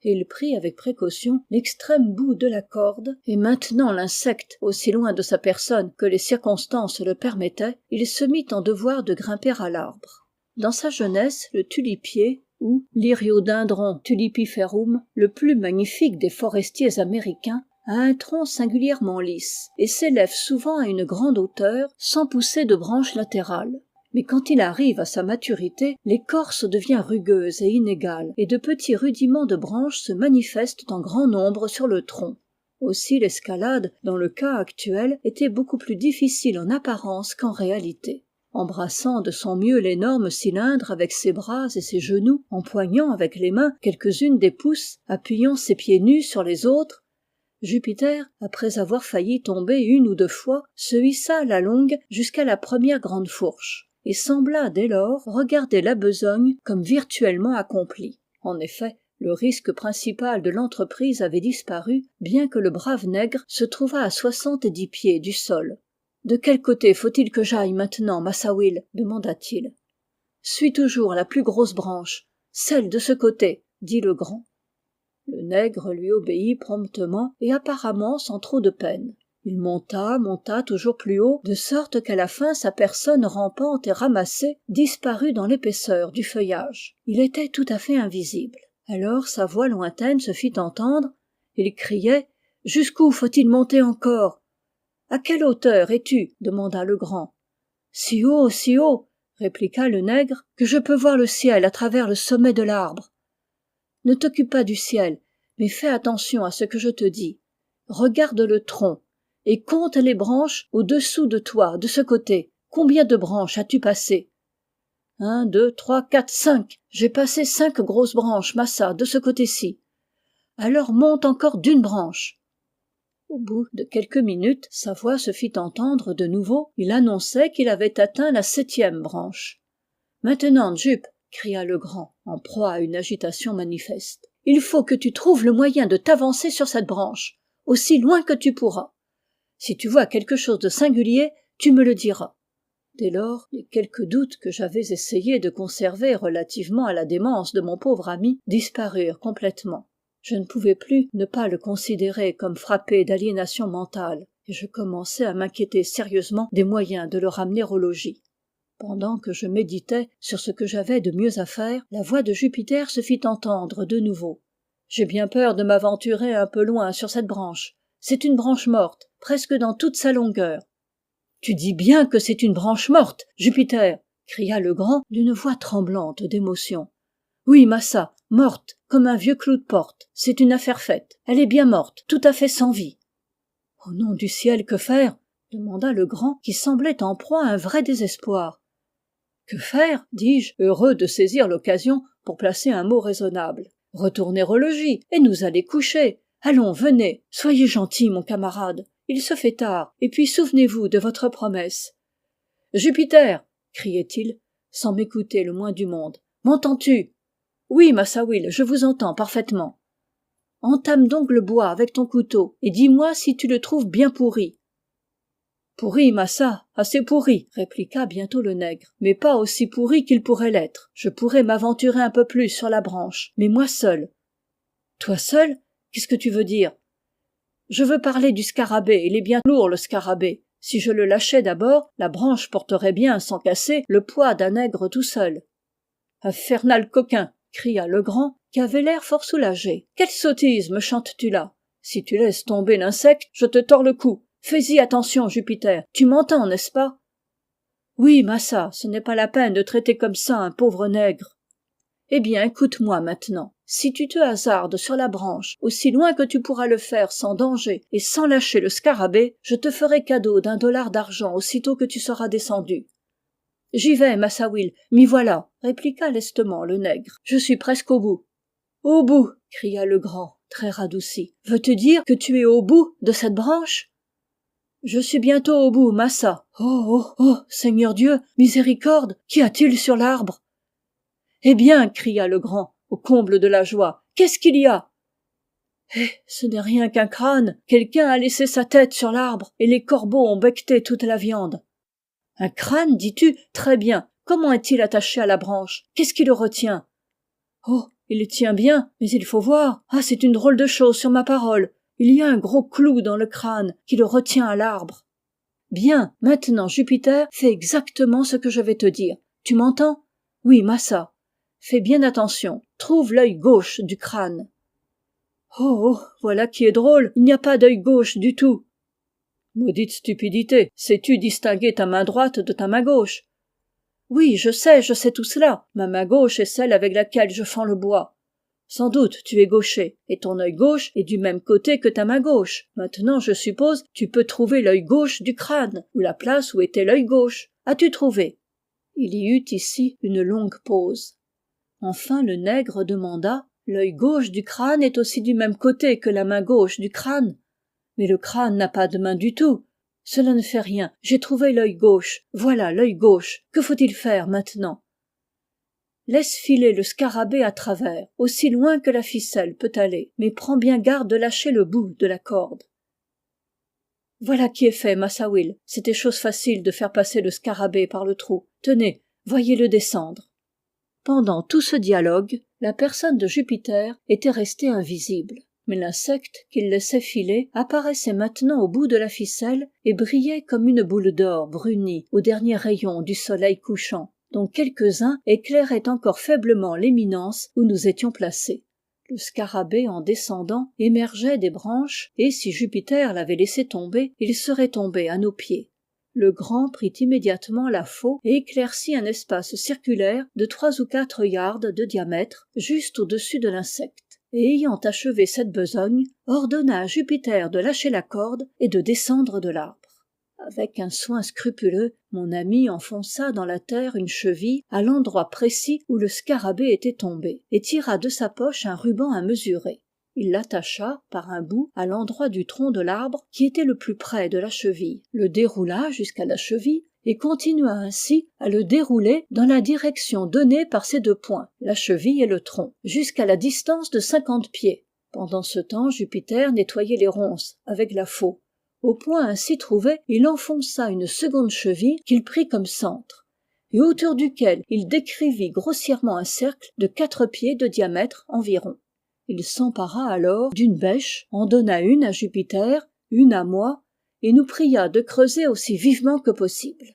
Et il prit avec précaution l'extrême bout de la corde, et maintenant l'insecte aussi loin de sa personne que les circonstances le permettaient, il se mit en devoir de grimper à l'arbre. Dans sa jeunesse, le tulipier, ou l'Hiriodendron tulipiferum, le plus magnifique des forestiers américains, a un tronc singulièrement lisse, et s'élève souvent à une grande hauteur, sans pousser de branches latérales. Mais quand il arrive à sa maturité, l'écorce devient rugueuse et inégale, et de petits rudiments de branches se manifestent en grand nombre sur le tronc. Aussi l'escalade, dans le cas actuel, était beaucoup plus difficile en apparence qu'en réalité. Embrassant de son mieux l'énorme cylindre avec ses bras et ses genoux, empoignant avec les mains quelques-unes des pousses, appuyant ses pieds nus sur les autres, Jupiter, après avoir failli tomber une ou deux fois, se hissa à la longue jusqu'à la première grande fourche, et sembla dès lors regarder la besogne comme virtuellement accomplie. En effet, le risque principal de l'entreprise avait disparu, bien que le brave nègre se trouvât à 70 pieds du sol. « De quel côté faut-il que j'aille maintenant, massa Will ?» demanda-t-il. « Suis toujours la plus grosse branche, celle de ce côté, » dit le grand. Le nègre lui obéit promptement et apparemment sans trop de peine. Il monta toujours plus haut, de sorte qu'à la fin sa personne rampante et ramassée disparut dans l'épaisseur du feuillage. Il était tout à fait invisible. Alors sa voix lointaine se fit entendre. Il criait « Jusqu'où faut-il monter encore ?»« À quelle hauteur es-tu » demanda le grand. « Si haut, répliqua le nègre, que je peux voir le ciel à travers le sommet de l'arbre. »« Ne t'occupe pas du ciel, mais fais attention à ce que je te dis. Regarde le tronc et compte les branches au-dessous de toi, de ce côté. Combien de branches as-tu passé ? 1, 2, 3, 4, 5. J'ai passé 5 grosses branches, massa, de ce côté-ci. Alors monte encore d'une branche. Au bout de quelques minutes, sa voix se fit entendre de nouveau. Il annonçait qu'il avait atteint la 7e branche. « Maintenant, Jup !» cria le grand, en proie à une agitation manifeste. « Il faut que tu trouves le moyen de t'avancer sur cette branche, aussi loin que tu pourras. Si tu vois quelque chose de singulier, tu me le diras. » Dès lors, les quelques doutes que j'avais essayé de conserver relativement à la démence de mon pauvre ami disparurent complètement. Je ne pouvais plus ne pas le considérer comme frappé d'aliénation mentale, et je commençais à m'inquiéter sérieusement des moyens de le ramener au logis. Pendant que je méditais sur ce que j'avais de mieux à faire, la voix de Jupiter se fit entendre de nouveau. « J'ai bien peur de m'aventurer un peu loin sur cette branche. C'est une branche morte, presque dans toute sa longueur. »« Tu dis bien que c'est une branche morte, Jupiter !» cria le grand d'une voix tremblante d'émotion. « Oui, massa, morte, comme un vieux clou de porte. C'est une affaire faite. Elle est bien morte, tout à fait sans vie. »« Au nom du ciel, que faire ?» demanda le grand, qui semblait en proie à un vrai désespoir. « Que faire ?» dis-je, heureux de saisir l'occasion pour placer un mot raisonnable. « Retourner au logis et nous aller coucher. Allons, venez, soyez gentil, mon camarade. Il se fait tard, et puis souvenez-vous de votre promesse. »« Jupiter !» criait-il, sans m'écouter le moins du monde. « M'entends-tu ?»« Oui, massa Will, je vous entends parfaitement. »« Entame donc le bois avec ton couteau, et dis-moi si tu le trouves bien pourri. »« Pourri, massa, assez pourri, répliqua bientôt le nègre, mais pas aussi pourri qu'il pourrait l'être. Je pourrais m'aventurer un peu plus sur la branche, mais moi seul. »« Toi seul ? Qu'est-ce que tu veux dire ? Je veux parler du scarabée, il est bien lourd le scarabée. Si je le lâchais d'abord, la branche porterait bien, sans casser, le poids d'un nègre tout seul. Infernal coquin, cria Legrand, qui avait l'air fort soulagé. Quelle sottise me chantes-tu là? Si tu laisses tomber l'insecte, je te tords le cou. Fais-y attention, Jupiter. Tu m'entends, n'est-ce pas? Oui, massa, ce n'est pas la peine de traiter comme ça un pauvre nègre. Eh bien, écoute-moi maintenant. Si tu te hasardes sur la branche, aussi loin que tu pourras le faire sans danger et sans lâcher le scarabée, je te ferai cadeau d'1 $ d'argent aussitôt que tu seras descendu. J'y vais, massa Will, m'y voilà, répliqua lestement le nègre. Je suis presque au bout. Au bout, cria Legrand, très radouci. Veux-tu dire que tu es au bout de cette branche? Je suis bientôt au bout, massa. Oh, oh, oh, Seigneur Dieu, miséricorde, qu'y a-t-il sur l'arbre? Eh bien, cria Legrand, au comble de la joie, qu'est-ce qu'il y a? Eh, ce n'est rien qu'un crâne. Quelqu'un a laissé sa tête sur l'arbre, et les corbeaux ont becqueté toute la viande. Un crâne, dis-tu? Très bien. Comment est-il attaché à la branche? Qu'est-ce qui le retient? Oh, il tient bien, mais il faut voir. Ah, c'est une drôle de chose, sur ma parole. Il y a un gros clou dans le crâne qui le retient à l'arbre. Bien, maintenant, Jupiter, fais exactement ce que je vais te dire. Tu m'entends? Oui, massa. Fais bien attention. Trouve l'œil gauche du crâne. Oh, oh, voilà qui est drôle. Il n'y a pas d'œil gauche du tout. Maudite stupidité. Sais-tu distinguer ta main droite de ta main gauche? Oui, je sais tout cela. Ma main gauche est celle avec laquelle je fends le bois. Sans doute, tu es gaucher, et ton œil gauche est du même côté que ta main gauche. Maintenant, je suppose, tu peux trouver l'œil gauche du crâne, ou la place où était l'œil gauche. As-tu trouvé? Il y eut ici une longue pause. Enfin le nègre demanda: l'œil gauche du crâne est aussi du même côté que la main gauche du crâne? Mais le crâne n'a pas de main du tout. Cela ne fait rien, j'ai trouvé l'œil gauche. Voilà l'œil gauche. Que faut-il faire maintenant? Laisse filer le scarabée à travers, aussi loin que la ficelle peut aller, mais prends bien garde de lâcher le bout de la corde. Voilà qui est fait, massa Will. C'était chose facile de faire passer le scarabée par le trou. Tenez, voyez-le descendre. Pendant tout ce dialogue, la personne de Jupiter était restée invisible, mais l'insecte qu'il laissait filer apparaissait maintenant au bout de la ficelle et brillait comme une boule d'or brunie aux derniers rayons du soleil couchant, dont quelques-uns éclairaient encore faiblement l'éminence où nous étions placés. Le scarabée, en descendant, émergeait des branches, et si Jupiter l'avait laissé tomber, il serait tombé à nos pieds. Legrand prit immédiatement la faux et éclaircit un espace circulaire de 3 ou 4 yards de diamètre, juste au-dessus de l'insecte, et ayant achevé cette besogne, ordonna à Jupiter de lâcher la corde et de descendre de l'arbre. Avec un soin scrupuleux, mon ami enfonça dans la terre une cheville à l'endroit précis où le scarabée était tombé, et tira de sa poche un ruban à mesurer. Il l'attacha, par un bout, à l'endroit du tronc de l'arbre qui était le plus près de la cheville, le déroula jusqu'à la cheville, et continua ainsi à le dérouler dans la direction donnée par ces 2 points, la cheville et le tronc, jusqu'à la distance de 50 pieds. Pendant ce temps, Jupiter nettoyait les ronces avec la faux. Au point ainsi trouvé, il enfonça une seconde cheville qu'il prit comme centre, et autour duquel il décrivit grossièrement un cercle de 4 pieds de diamètre environ. Il s'empara alors d'une bêche, en donna une à Jupiter, une à moi, et nous pria de creuser aussi vivement que possible.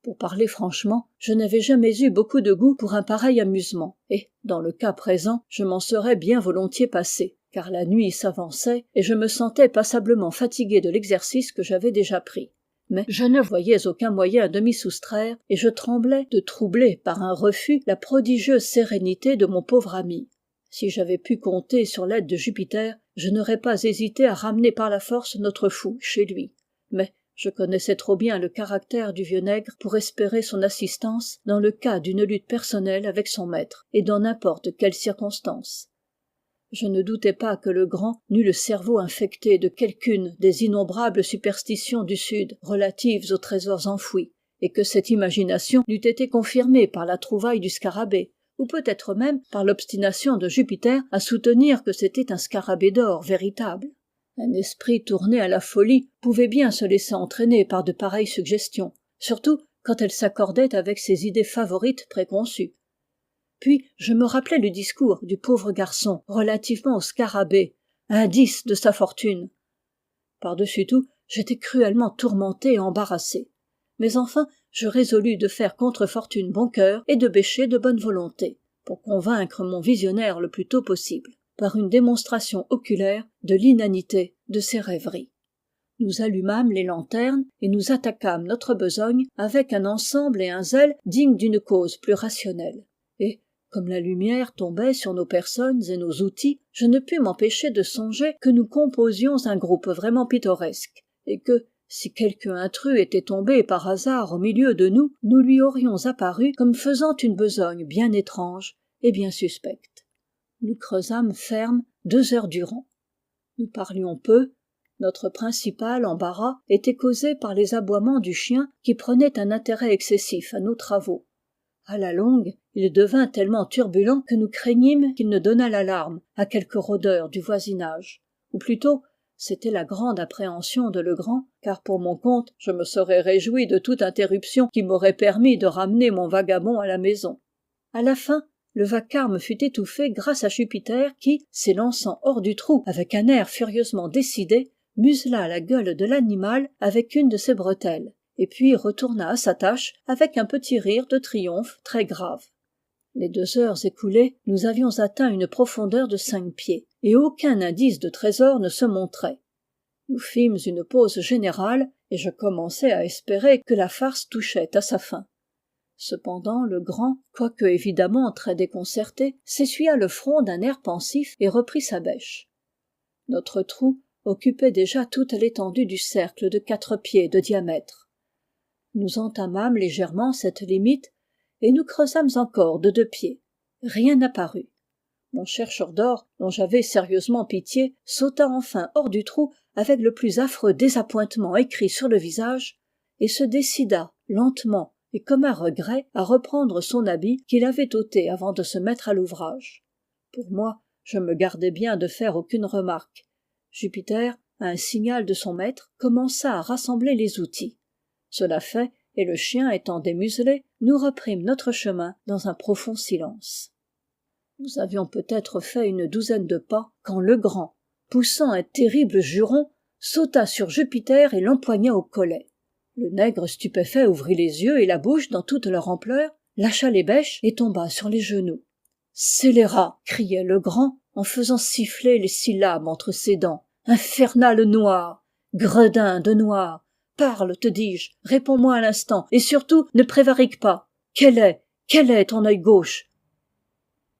Pour parler franchement, je n'avais jamais eu beaucoup de goût pour un pareil amusement, et, dans le cas présent, je m'en serais bien volontiers passé, car la nuit s'avançait, et je me sentais passablement fatigué de l'exercice que j'avais déjà pris. Mais je ne voyais aucun moyen de m'y soustraire, et je tremblais de troubler par un refus la prodigieuse sérénité de mon pauvre ami. Si j'avais pu compter sur l'aide de Jupiter, je n'aurais pas hésité à ramener par la force notre fou chez lui. Mais je connaissais trop bien le caractère du vieux nègre pour espérer son assistance dans le cas d'une lutte personnelle avec son maître, et dans n'importe quelle circonstance. Je ne doutais pas que le grand n'eût le cerveau infecté de quelqu'une des innombrables superstitions du Sud relatives aux trésors enfouis, et que cette imagination n'eût été confirmée par la trouvaille du scarabée, ou peut-être même par l'obstination de Jupiter à soutenir que c'était un scarabée d'or véritable. Un esprit tourné à la folie pouvait bien se laisser entraîner par de pareilles suggestions, surtout quand elles s'accordaient avec ses idées favorites préconçues. Puis je me rappelais le discours du pauvre garçon relativement au scarabée, indice de sa fortune. Par-dessus tout, j'étais cruellement tourmenté et embarrassé. Mais enfin, je résolus de faire contre fortune bon cœur et de bêcher de bonne volonté, pour convaincre mon visionnaire le plus tôt possible, par une démonstration oculaire de l'inanité de ses rêveries. Nous allumâmes les lanternes et nous attaquâmes notre besogne avec un ensemble et un zèle dignes d'une cause plus rationnelle. Et, comme la lumière tombait sur nos personnes et nos outils, je ne pus m'empêcher de songer que nous composions un groupe vraiment pittoresque, et que, si quelque intrus était tombé par hasard au milieu de nous, nous lui aurions apparu comme faisant une besogne bien étrange et bien suspecte. Nous creusâmes ferme 2 heures durant. Nous parlions peu. Notre principal embarras était causé par les aboiements du chien qui prenait un intérêt excessif à nos travaux. À la longue, il devint tellement turbulent que nous craignîmes qu'il ne donnât l'alarme à quelque rôdeur du voisinage. Ou plutôt, c'était la grande appréhension de Legrand, car pour mon compte, je me serais réjoui de toute interruption qui m'aurait permis de ramener mon vagabond à la maison. À la fin, le vacarme fut étouffé grâce à Jupiter qui, s'élançant hors du trou avec un air furieusement décidé, musela la gueule de l'animal avec une de ses bretelles, et puis retourna à sa tâche avec un petit rire de triomphe très grave. Les 2 heures écoulées, nous avions atteint une profondeur de 5 pieds, et aucun indice de trésor ne se montrait. Nous fîmes une pause générale, et je commençai à espérer que la farce touchait à sa fin. Cependant, le grand, quoique évidemment très déconcerté, s'essuya le front d'un air pensif et reprit sa bêche. Notre trou occupait déjà toute l'étendue du cercle de 4 pieds de diamètre. Nous entamâmes légèrement cette limite, et nous creusâmes encore de 2 pieds. Rien n'apparut. Mon chercheur d'or, dont j'avais sérieusement pitié, sauta enfin hors du trou avec le plus affreux désappointement écrit sur le visage, et se décida, lentement et comme à regret, à reprendre son habit qu'il avait ôté avant de se mettre à l'ouvrage. Pour moi, je me gardai bien de faire aucune remarque. Jupiter, à un signal de son maître, commença à rassembler les outils. Cela fait, et le chien étant démuselé, nous reprîmes notre chemin dans un profond silence. Nous avions peut-être fait une 12aine de pas, quand Legrand, poussant un terrible juron, sauta sur Jupiter et l'empoigna au collet. Le nègre stupéfait ouvrit les yeux et la bouche dans toute leur ampleur, lâcha les bêches et tomba sur les genoux. « Scélérat !» criait Legrand en faisant siffler les syllabes entre ses dents. « Infernal noir ! Gredin de noir ! Parle, te dis-je, réponds-moi à l'instant, et surtout ne prévarique pas. Quel est ton œil gauche ?»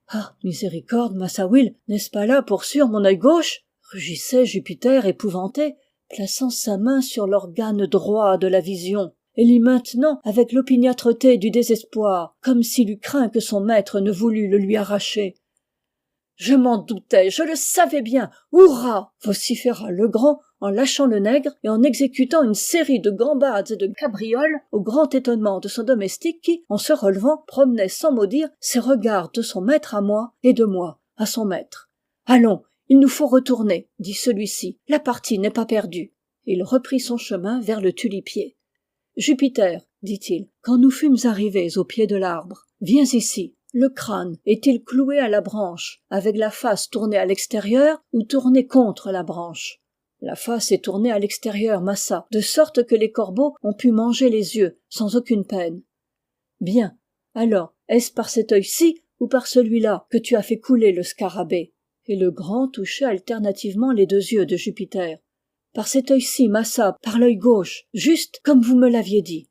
« Ah, miséricorde, massa Will, n'est-ce pas là pour sûr mon œil gauche ?» rugissait Jupiter épouvanté, plaçant sa main sur l'organe droit de la vision, et l'y maintenant avec l'opiniâtreté du désespoir, comme s'il eût craint que son maître ne voulût le lui arracher. « Je m'en doutais, je le savais bien, hurrah !» vociféra Legrand en lâchant le nègre et en exécutant une série de gambades et de cabrioles au grand étonnement de son domestique qui, en se relevant, promenait sans mot dire ses regards de son maître à moi et de moi à son maître. « Allons, il nous faut retourner, dit celui-ci, la partie n'est pas perdue. » Il reprit son chemin vers le tulipier. « Jupiter, dit-il, quand nous fûmes arrivés au pied de l'arbre, viens ici. Le crâne est-il cloué à la branche, avec la face tournée à l'extérieur ou tournée contre la branche ? La face est tournée à l'extérieur, massa, de sorte que les corbeaux ont pu manger les yeux, sans aucune peine. Bien. Alors, est-ce par cet œil-ci ou par celui-là que tu as fait couler le scarabée ? Et le grand touchait alternativement les 2 yeux de Jupiter. Par cet œil-ci, massa, par l'œil gauche, juste comme vous me l'aviez dit.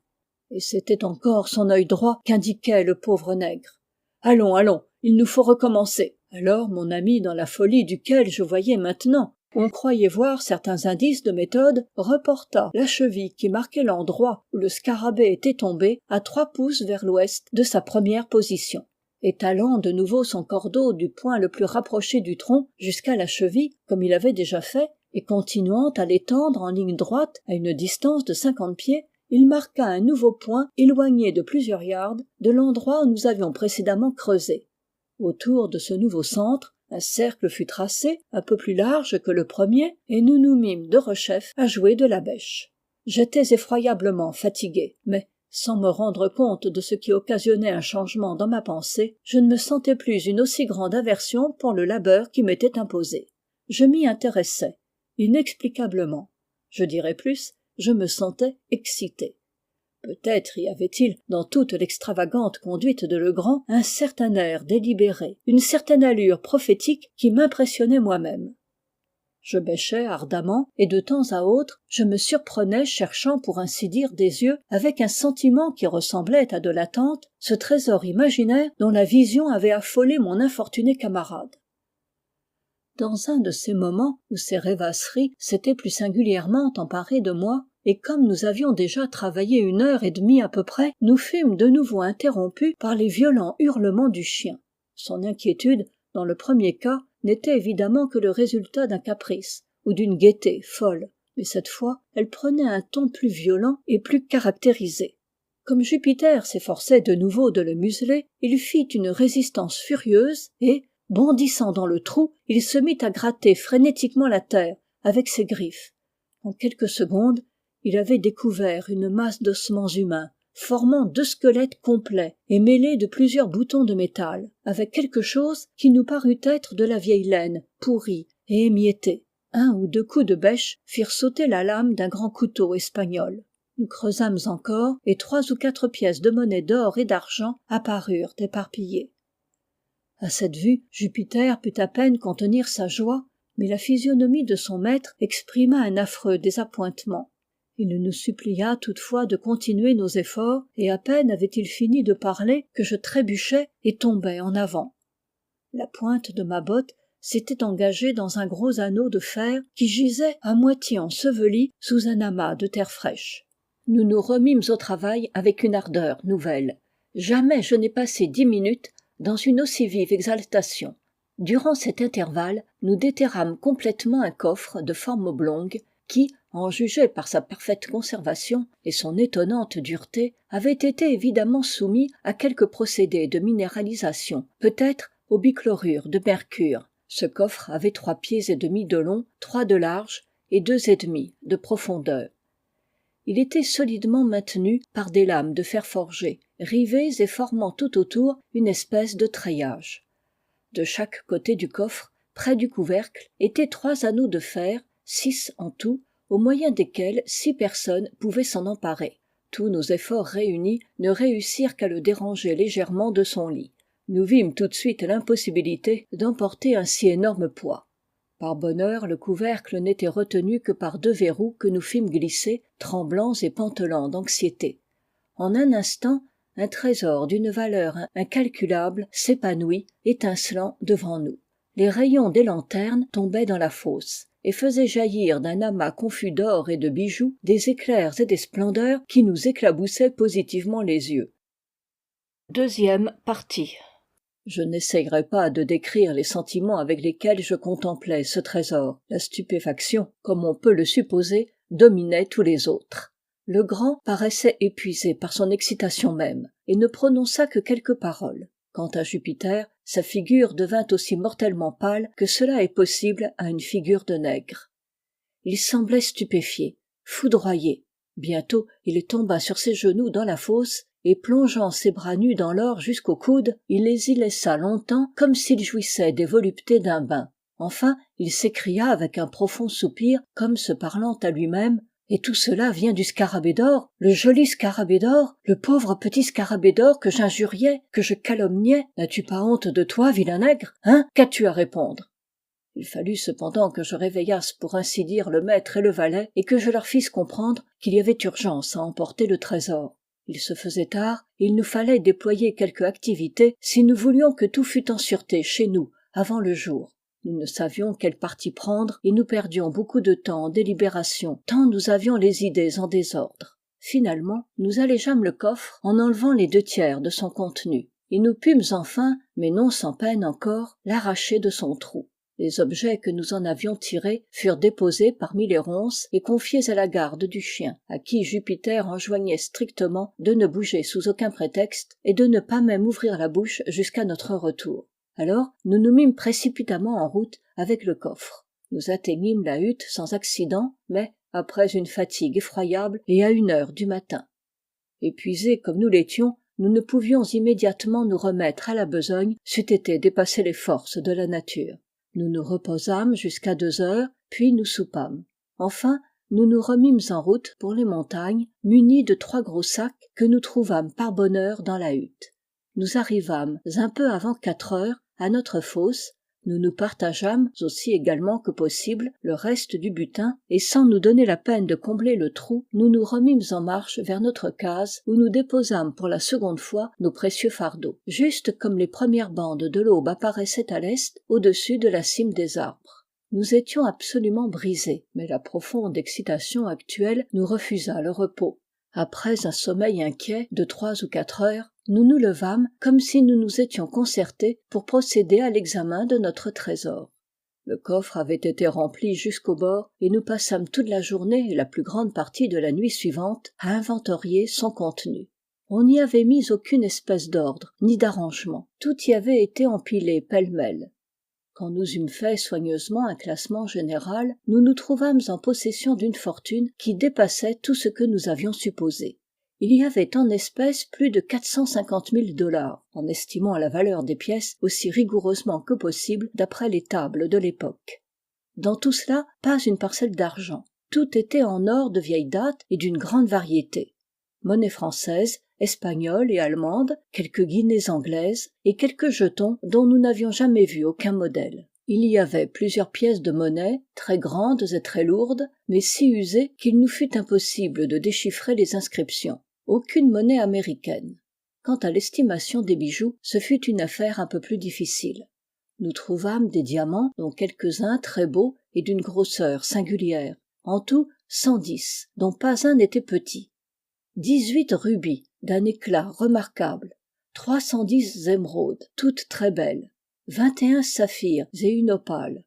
Et c'était encore son œil droit qu'indiquait le pauvre nègre. Allons, il nous faut recommencer. Alors mon ami, dans la folie duquel je voyais maintenant, on croyait voir certains indices de méthode, reporta la cheville qui marquait l'endroit où le scarabée était tombé à 3 pouces vers l'ouest de sa première position. Étalant de nouveau son cordeau du point le plus rapproché du tronc jusqu'à la cheville, comme il avait déjà fait, et continuant à l'étendre en ligne droite à une distance de 50 pieds, il marqua un nouveau point éloigné de plusieurs yards de l'endroit où nous avions précédemment creusé. Autour de ce nouveau centre, un cercle fut tracé, un peu plus large que le premier, et nous nous mîmes de rechef à jouer de la bêche. J'étais effroyablement fatigué, mais, sans me rendre compte de ce qui occasionnait un changement dans ma pensée, je ne me sentais plus une aussi grande aversion pour le labeur qui m'était imposé. Je m'y intéressais, inexplicablement. Je dirais plus, je me sentais excité. Peut-être y avait-il, dans toute l'extravagante conduite de Legrand, un certain air délibéré, une certaine allure prophétique qui m'impressionnait moi-même. Je bêchais ardemment, et de temps à autre, je me surprenais cherchant pour ainsi dire des yeux, avec un sentiment qui ressemblait à de l'attente, ce trésor imaginaire dont la vision avait affolé mon infortuné camarade. Dans un de ces moments où ces rêvasseries s'étaient plus singulièrement emparées de moi, et comme nous avions déjà travaillé 1 heure et demie à peu près, nous fûmes de nouveau interrompus par les violents hurlements du chien. Son inquiétude, dans le premier cas, n'était évidemment que le résultat d'un caprice, ou d'une gaieté folle, mais cette fois, elle prenait un ton plus violent et plus caractérisé. Comme Jupiter s'efforçait de nouveau de le museler, il fit une résistance furieuse et, bondissant dans le trou, il se mit à gratter frénétiquement la terre avec ses griffes. En quelques secondes, il avait découvert une masse d'ossements humains, formant 2 squelettes complets et mêlés de plusieurs boutons de métal, avec quelque chose qui nous parut être de la vieille laine, pourrie et émiettée. 1 ou 2 coups de bêche firent sauter la lame d'un grand couteau espagnol. Nous creusâmes encore, et 3 ou 4 pièces de monnaie d'or et d'argent apparurent éparpillées. À cette vue, Jupiter put à peine contenir sa joie, mais la physionomie de son maître exprima un affreux désappointement. Il nous supplia toutefois de continuer nos efforts, et à peine avait-il fini de parler que je trébuchais et tombais en avant. La pointe de ma botte s'était engagée dans un gros anneau de fer qui gisait à moitié enseveli sous un amas de terre fraîche. Nous nous remîmes au travail avec une ardeur nouvelle. Jamais je n'ai passé 10 minutes dans une aussi vive exaltation. Durant cet intervalle, nous déterrâmes complètement un coffre de forme oblongue qui, en juger par sa parfaite conservation et son étonnante dureté, avait été évidemment soumis à quelque procédé de minéralisation, peut-être au bichlorure de mercure. Ce coffre avait 3 pieds et demi de long, 3 de large et 2 et demi de profondeur. Il était solidement maintenu par des lames de fer forgé, rivées et formant tout autour une espèce de treillage. De chaque côté du coffre, près du couvercle, étaient 3 anneaux de fer, 6 en tout, au moyen desquels 6 personnes pouvaient s'en emparer. Tous nos efforts réunis ne réussirent qu'à le déranger légèrement de son lit. Nous vîmes tout de suite l'impossibilité d'emporter un si énorme poids. Par bonheur, le couvercle n'était retenu que par 2 verrous que nous fîmes glisser, tremblants et pantelants d'anxiété. En un instant, un trésor d'une valeur incalculable s'épanouit, étincelant devant nous. Les rayons des lanternes tombaient dans la fosse et faisaient jaillir d'un amas confus d'or et de bijoux des éclairs et des splendeurs qui nous éclaboussaient positivement les yeux. Deuxième partie. Je n'essayerai pas de décrire les sentiments avec lesquels je contemplais ce trésor. La stupéfaction, comme on peut le supposer, dominait tous les autres. Legrand paraissait épuisé par son excitation même, et ne prononça que quelques paroles. Quant à Jupiter, sa figure devint aussi mortellement pâle que cela est possible à une figure de nègre. Il semblait stupéfié, foudroyé. Bientôt, il tomba sur ses genoux dans la fosse, et plongeant ses bras nus dans l'or jusqu'aux coudes, il les y laissa longtemps comme s'il jouissait des voluptés d'un bain. Enfin, il s'écria avec un profond soupir, comme se parlant à lui-même: « Et tout cela vient du scarabée d'or, le joli scarabée d'or, le pauvre petit scarabée d'or que j'injuriais, que je calomniais. N'as-tu pas honte de toi, vilain nègre? Hein? Qu'as-tu à répondre ?» Il fallut cependant que je réveillasse pour ainsi dire le maître et le valet, et que je leur fisse comprendre qu'il y avait urgence à emporter le trésor. Il se faisait tard, et il nous fallait déployer quelque activité si nous voulions que tout fût en sûreté chez nous avant le jour. Nous ne savions quel parti prendre et nous perdions beaucoup de temps en délibération, tant nous avions les idées en désordre. Finalement, nous allégeâmes le coffre en enlevant les 2/3 de son contenu, et nous pûmes enfin, mais non sans peine encore, l'arracher de son trou. Les objets que nous en avions tirés furent déposés parmi les ronces et confiés à la garde du chien, à qui Jupiter enjoignait strictement de ne bouger sous aucun prétexte et de ne pas même ouvrir la bouche jusqu'à notre retour. Alors nous nous mîmes précipitamment en route avec le coffre. Nous atteignîmes la hutte sans accident, mais après une fatigue effroyable et à 1 heure du matin. Épuisés comme nous l'étions, nous ne pouvions immédiatement nous remettre à la besogne, c'eût été dépasser les forces de la nature. Nous nous reposâmes jusqu'à 2 heures, puis nous soupâmes. Enfin, nous nous remîmes en route pour les montagnes, munis de 3 gros sacs que nous trouvâmes par bonheur dans la hutte. Nous arrivâmes un peu avant 4 heures à notre fosse, nous nous partageâmes aussi également que possible le reste du butin, et sans nous donner la peine de combler le trou, nous nous remîmes en marche vers notre case où nous déposâmes pour la seconde fois nos précieux fardeaux, juste comme les premières bandes de l'aube apparaissaient à l'est au-dessus de la cime des arbres. Nous étions absolument brisés, mais la profonde excitation actuelle nous refusa le repos. Après un sommeil inquiet de 3 ou 4 heures, nous nous levâmes comme si nous nous étions concertés pour procéder à l'examen de notre trésor. Le coffre avait été rempli jusqu'au bord et nous passâmes toute la journée et la plus grande partie de la nuit suivante à inventorier son contenu. On n'y avait mis aucune espèce d'ordre ni d'arrangement. Tout y avait été empilé pêle-mêle. Quand nous eûmes fait soigneusement un classement général, nous nous trouvâmes en possession d'une fortune qui dépassait tout ce que nous avions supposé. Il y avait en espèces plus de 450 000 $, en estimant la valeur des pièces aussi rigoureusement que possible d'après les tables de l'époque. Dans tout cela, pas une parcelle d'argent. Tout était en or de vieille date et d'une grande variété. Monnaie française, espagnole et allemande, quelques guinées anglaises et quelques jetons dont nous n'avions jamais vu aucun modèle. Il y avait plusieurs pièces de monnaie, très grandes et très lourdes, mais si usées qu'il nous fut impossible de déchiffrer les inscriptions. Aucune monnaie américaine. Quant à l'estimation des bijoux, ce fut une affaire un peu plus difficile. Nous trouvâmes des diamants, dont quelques-uns très beaux et d'une grosseur singulière. En tout, 110, dont pas un n'était petit. 18 rubis, d'un éclat remarquable. 310 émeraudes, toutes très belles. 21 saphirs et une opale.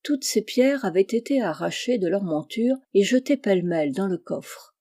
Toutes ces pierres avaient été arrachées de leur monture et jetées pêle-mêle dans le coffre.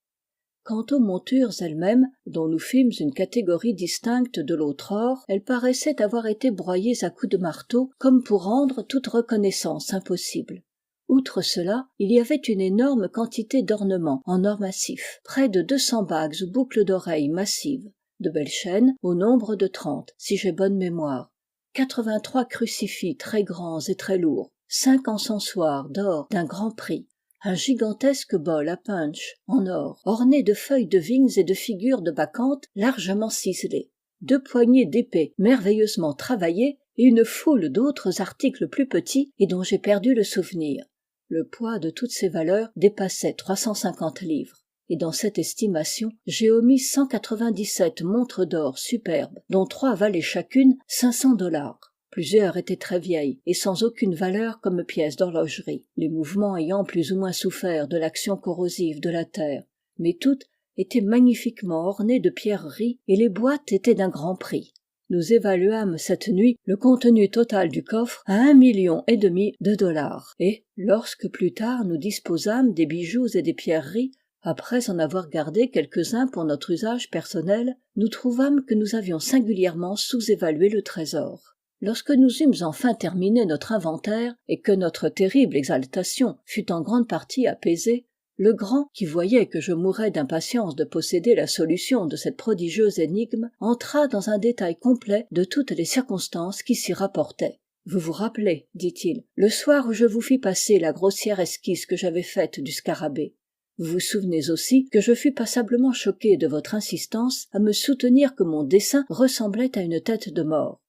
Quant aux montures elles-mêmes, dont nous fîmes une catégorie distincte de l'autre or, elles paraissaient avoir été broyées à coups de marteau, comme pour rendre toute reconnaissance impossible. Outre cela, il y avait une énorme quantité d'ornements en or massif, près de 200 bagues ou boucles d'oreilles massives, de belles chaînes, au nombre de 30, si j'ai bonne mémoire, 83 crucifix très grands et très lourds, 5 encensoirs d'or d'un grand prix, un gigantesque bol à punch en or, orné de feuilles de vignes et de figures de bacchantes largement ciselées, 2 poignées d'épée merveilleusement travaillées et une foule d'autres articles plus petits et dont j'ai perdu le souvenir. Le poids de toutes ces valeurs dépassait 350 livres. Et dans cette estimation, j'ai omis 197 montres d'or superbes, dont 3 valaient chacune 500 $. Plusieurs étaient très vieilles et sans aucune valeur comme pièces d'horlogerie, les mouvements ayant plus ou moins souffert de l'action corrosive de la terre. Mais toutes étaient magnifiquement ornées de pierreries et les boîtes étaient d'un grand prix. Nous évaluâmes cette nuit le contenu total du coffre à 1,5 million de $. Et, lorsque plus tard nous disposâmes des bijoux et des pierreries, après en avoir gardé quelques-uns pour notre usage personnel, nous trouvâmes que nous avions singulièrement sous-évalué le trésor. Lorsque nous eûmes enfin terminé notre inventaire et que notre terrible exaltation fut en grande partie apaisée, le grand, qui voyait que je mourais d'impatience de posséder la solution de cette prodigieuse énigme, entra dans un détail complet de toutes les circonstances qui s'y rapportaient. « Vous vous rappelez, dit-il, le soir où je vous fis passer la grossière esquisse que j'avais faite du scarabée. Vous vous souvenez aussi que je fus passablement choqué de votre insistance à me soutenir que mon dessin ressemblait à une tête de mort.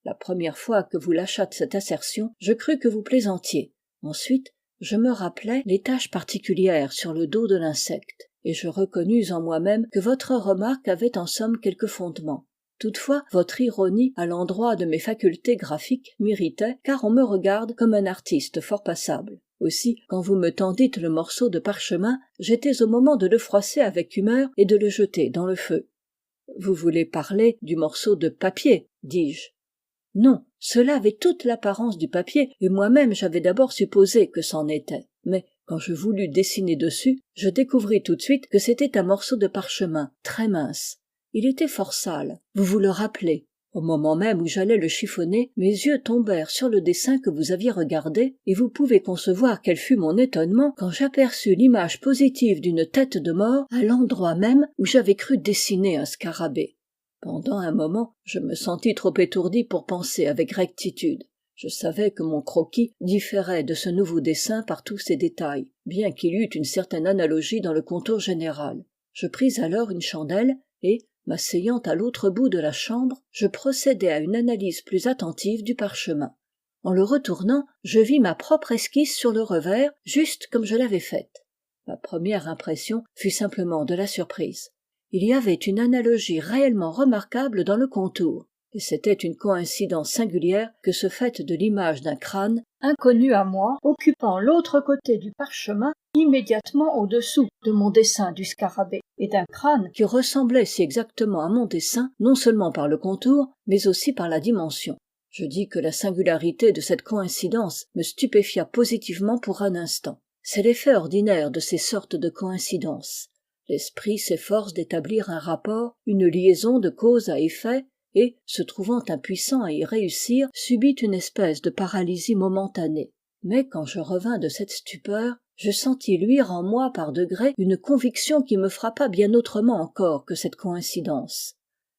La première fois que vous lâchâtes cette assertion, je crus que vous plaisantiez. Ensuite, je me rappelai les taches particulières sur le dos de l'insecte, et je reconnus en moi-même que votre remarque avait en somme quelque fondement. Toutefois, votre ironie à l'endroit de mes facultés graphiques m'irritait, car on me regarde comme un artiste fort passable. Aussi, quand vous me tendîtes le morceau de parchemin, j'étais au moment de le froisser avec humeur et de le jeter dans le feu. « Vous voulez parler du morceau de papier, dis-je. Non, cela avait toute l'apparence du papier, et moi-même j'avais d'abord supposé que c'en était. Mais, quand je voulus dessiner dessus, je découvris tout de suite que c'était un morceau de parchemin, très mince. Il était fort sale, vous vous le rappelez. Au moment même où j'allais le chiffonner, mes yeux tombèrent sur le dessin que vous aviez regardé, et vous pouvez concevoir quel fut mon étonnement quand j'aperçus l'image positive d'une tête de mort à l'endroit même où j'avais cru dessiner un scarabée. Pendant un moment, je me sentis trop étourdi pour penser avec rectitude. Je savais que mon croquis différait de ce nouveau dessin par tous ses détails, bien qu'il eût une certaine analogie dans le contour général. Je pris alors une chandelle et, m'asseyant à l'autre bout de la chambre, je procédai à une analyse plus attentive du parchemin. En le retournant, je vis ma propre esquisse sur le revers, juste comme je l'avais faite. Ma première impression fut simplement de la surprise. Il y avait une analogie réellement remarquable dans le contour, et c'était une coïncidence singulière que ce fait de l'image d'un crâne, inconnu à moi, occupant l'autre côté du parchemin, immédiatement au-dessous de mon dessin du scarabée, et d'un crâne qui ressemblait si exactement à mon dessin, non seulement par le contour, mais aussi par la dimension. Je dis que la singularité de cette coïncidence me stupéfia positivement pour un instant. C'est l'effet ordinaire de ces sortes de coïncidences. L'esprit s'efforce d'établir un rapport, une liaison de cause à effet, et, se trouvant impuissant à y réussir, subit une espèce de paralysie momentanée. Mais quand je revins de cette stupeur, je sentis luire en moi par degrés une conviction qui me frappa bien autrement encore que cette coïncidence.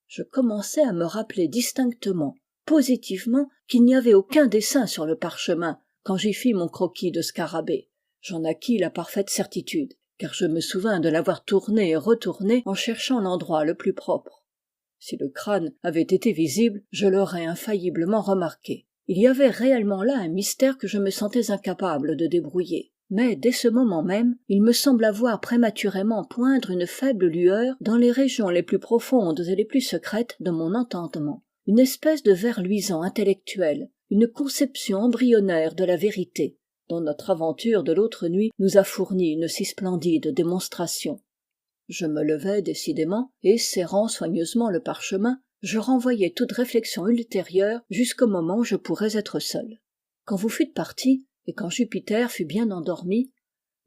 Je commençai à me rappeler distinctement, positivement, qu'il n'y avait aucun dessin sur le parchemin quand j'y fis mon croquis de scarabée. J'en acquis la parfaite certitude, car je me souvins de l'avoir tourné et retourné en cherchant l'endroit le plus propre. Si le crâne avait été visible, je l'aurais infailliblement remarqué. Il y avait réellement là un mystère que je me sentais incapable de débrouiller. Mais dès ce moment même, il me sembla voir prématurément poindre une faible lueur dans les régions les plus profondes et les plus secrètes de mon entendement. Une espèce de ver luisant intellectuel, une conception embryonnaire de la vérité, dont notre aventure de l'autre nuit nous a fourni une si splendide démonstration. Je me levai décidément, et, serrant soigneusement le parchemin, je renvoyai toute réflexion ultérieure jusqu'au moment où je pourrais être seul. Quand vous fûtes partis, et quand Jupiter fut bien endormi,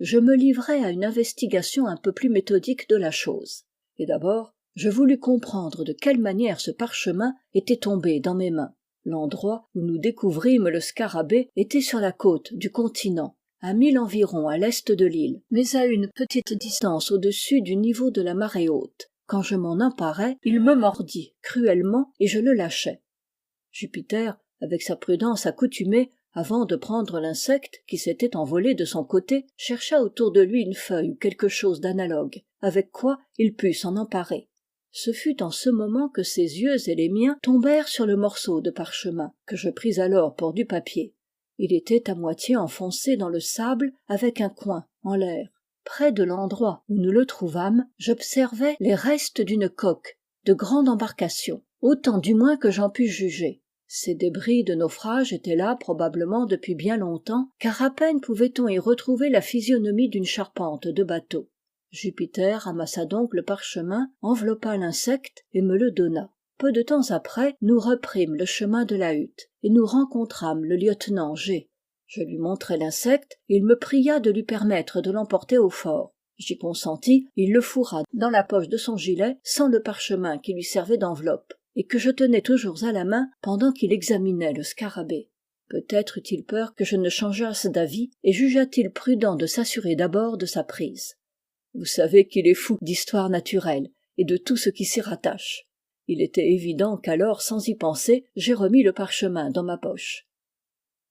je me livrai à une investigation un peu plus méthodique de la chose. Et d'abord, je voulus comprendre de quelle manière ce parchemin était tombé dans mes mains. L'endroit où nous découvrîmes le scarabée était sur la côte du continent, à 1000 environ à l'est de l'île, mais à une petite distance au-dessus du niveau de la marée haute. Quand je m'en emparai, il me mordit cruellement et je le lâchai. Jupiter, avec sa prudence accoutumée, avant de prendre l'insecte qui s'était envolé de son côté, chercha autour de lui une feuille ou quelque chose d'analogue, avec quoi il put s'en emparer. Ce fut en ce moment que ses yeux et les miens tombèrent sur le morceau de parchemin, que je pris alors pour du papier. Il était à moitié enfoncé dans le sable, avec un coin en l'air. Près de l'endroit où nous le trouvâmes, j'observai les restes d'une coque, de grande embarcation, autant du moins que j'en pus juger. Ces débris de naufrage étaient là probablement depuis bien longtemps, car à peine pouvait-on y retrouver la physionomie d'une charpente de bateau. Jupiter ramassa donc le parchemin, enveloppa l'insecte et me le donna. Peu de temps après, nous reprîmes le chemin de la hutte, et nous rencontrâmes le lieutenant G. Je lui montrai l'insecte, et il me pria de lui permettre de l'emporter au fort. J'y consentis, il le fourra dans la poche de son gilet, sans le parchemin qui lui servait d'enveloppe, et que je tenais toujours à la main pendant qu'il examinait le scarabée. Peut-être eut-il peur que je ne changeasse d'avis, et jugea-t-il prudent de s'assurer d'abord de sa prise. Vous savez qu'il est fou d'histoire naturelle, et de tout ce qui s'y rattache. Il était évident qu'alors, sans y penser, j'ai remis le parchemin dans ma poche.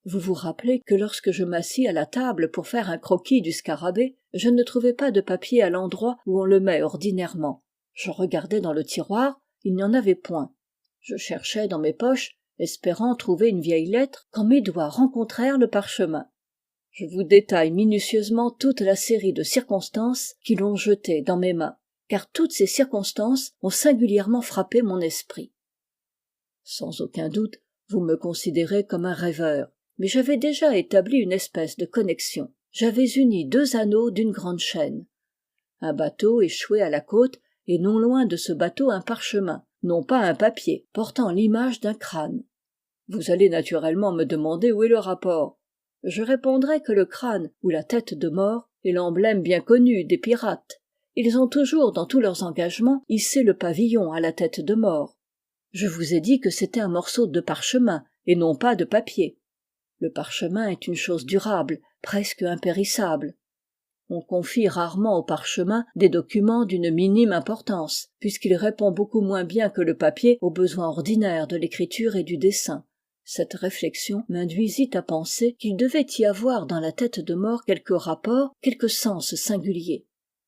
Vous vous rappelez que lorsque je m'assis à la table pour faire un croquis du scarabée, je ne trouvai pas de papier à l'endroit où on le met ordinairement. Je regardai dans le tiroir, il n'y en avait point. Je cherchai dans mes poches, espérant trouver une vieille lettre, quand mes doigts rencontrèrent le parchemin. Je vous détaille minutieusement toute la série de circonstances qui l'ont jeté dans mes mains, car toutes ces circonstances ont singulièrement frappé mon esprit. Sans aucun doute, vous me considérez comme un rêveur, mais j'avais déjà établi une espèce de connexion. J'avais uni 2 anneaux d'une grande chaîne. Un bateau échoué à la côte, et non loin de ce bateau un parchemin, non pas un papier, portant l'image d'un crâne. Vous allez naturellement me demander où est le rapport. Je répondrai que le crâne, ou la tête de mort, est l'emblème bien connu des pirates. Ils ont toujours, dans tous leurs engagements, hissé le pavillon à la tête de mort. Je vous ai dit que c'était un morceau de parchemin, et non pas de papier. Le parchemin est une chose durable, presque impérissable. On confie rarement au parchemin des documents d'une minime importance, puisqu'il répond beaucoup moins bien que le papier aux besoins ordinaires de l'écriture et du dessin. Cette réflexion m'induisit à penser qu'il devait y avoir dans la tête de mort quelque rapport, quelque sens singulier.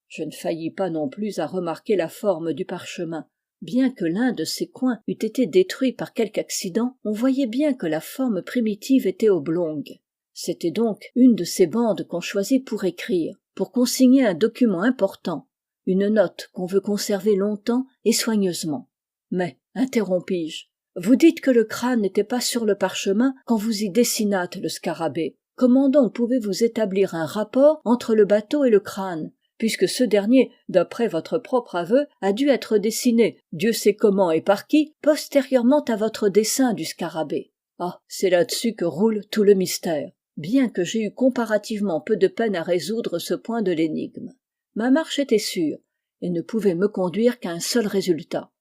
Je ne faillis pas non plus à remarquer la forme du parchemin. Bien que l'un de ses coins eût été détruit par quelque accident, on voyait bien que la forme primitive était oblongue. C'était donc une de ces bandes qu'on choisit pour écrire, pour consigner un document important, une note qu'on veut conserver longtemps et soigneusement. Mais, interrompis-je, vous dites que le crâne n'était pas sur le parchemin quand vous y dessinâtes le scarabée. Comment donc pouvez-vous établir un rapport entre le bateau et le crâne, puisque ce dernier, d'après votre propre aveu, a dû être dessiné, Dieu sait comment et par qui, postérieurement à votre dessin du scarabée. Ah, c'est là-dessus que roule tout le mystère, bien que j'ai eu comparativement peu de peine à résoudre ce point de l'énigme. Ma marche était sûre, et ne pouvait me conduire qu'à un seul résultat.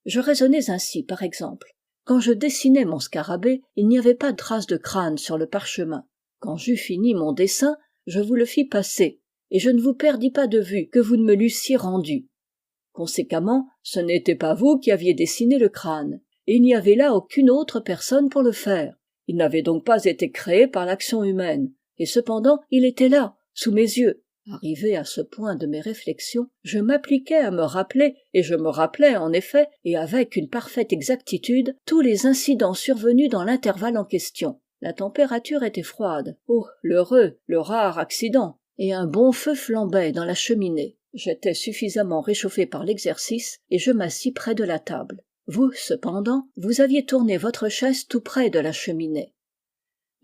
Je raisonnais ainsi, par exemple. Quand je dessinais mon scarabée, il n'y avait pas de trace de crâne sur le parchemin. Quand j'eus fini mon dessin, je vous le fis passer, et je ne vous perdis pas de vue que vous ne me l'eussiez rendu. Conséquemment, ce n'était pas vous qui aviez dessiné le crâne, et il n'y avait là aucune autre personne pour le faire. Il n'avait donc pas été créé par l'action humaine, et cependant il était là, sous mes yeux. Arrivé à ce point de mes réflexions, je m'appliquai à me rappeler, et je me rappelai en effet, et avec une parfaite exactitude, tous les incidents survenus dans l'intervalle en question. La température était froide. Oh, l'heureux, le rare accident! Et un bon feu flambait dans la cheminée. J'étais suffisamment réchauffé par l'exercice, et je m'assis près de la table. Vous, cependant, vous aviez tourné votre chaise tout près de la cheminée.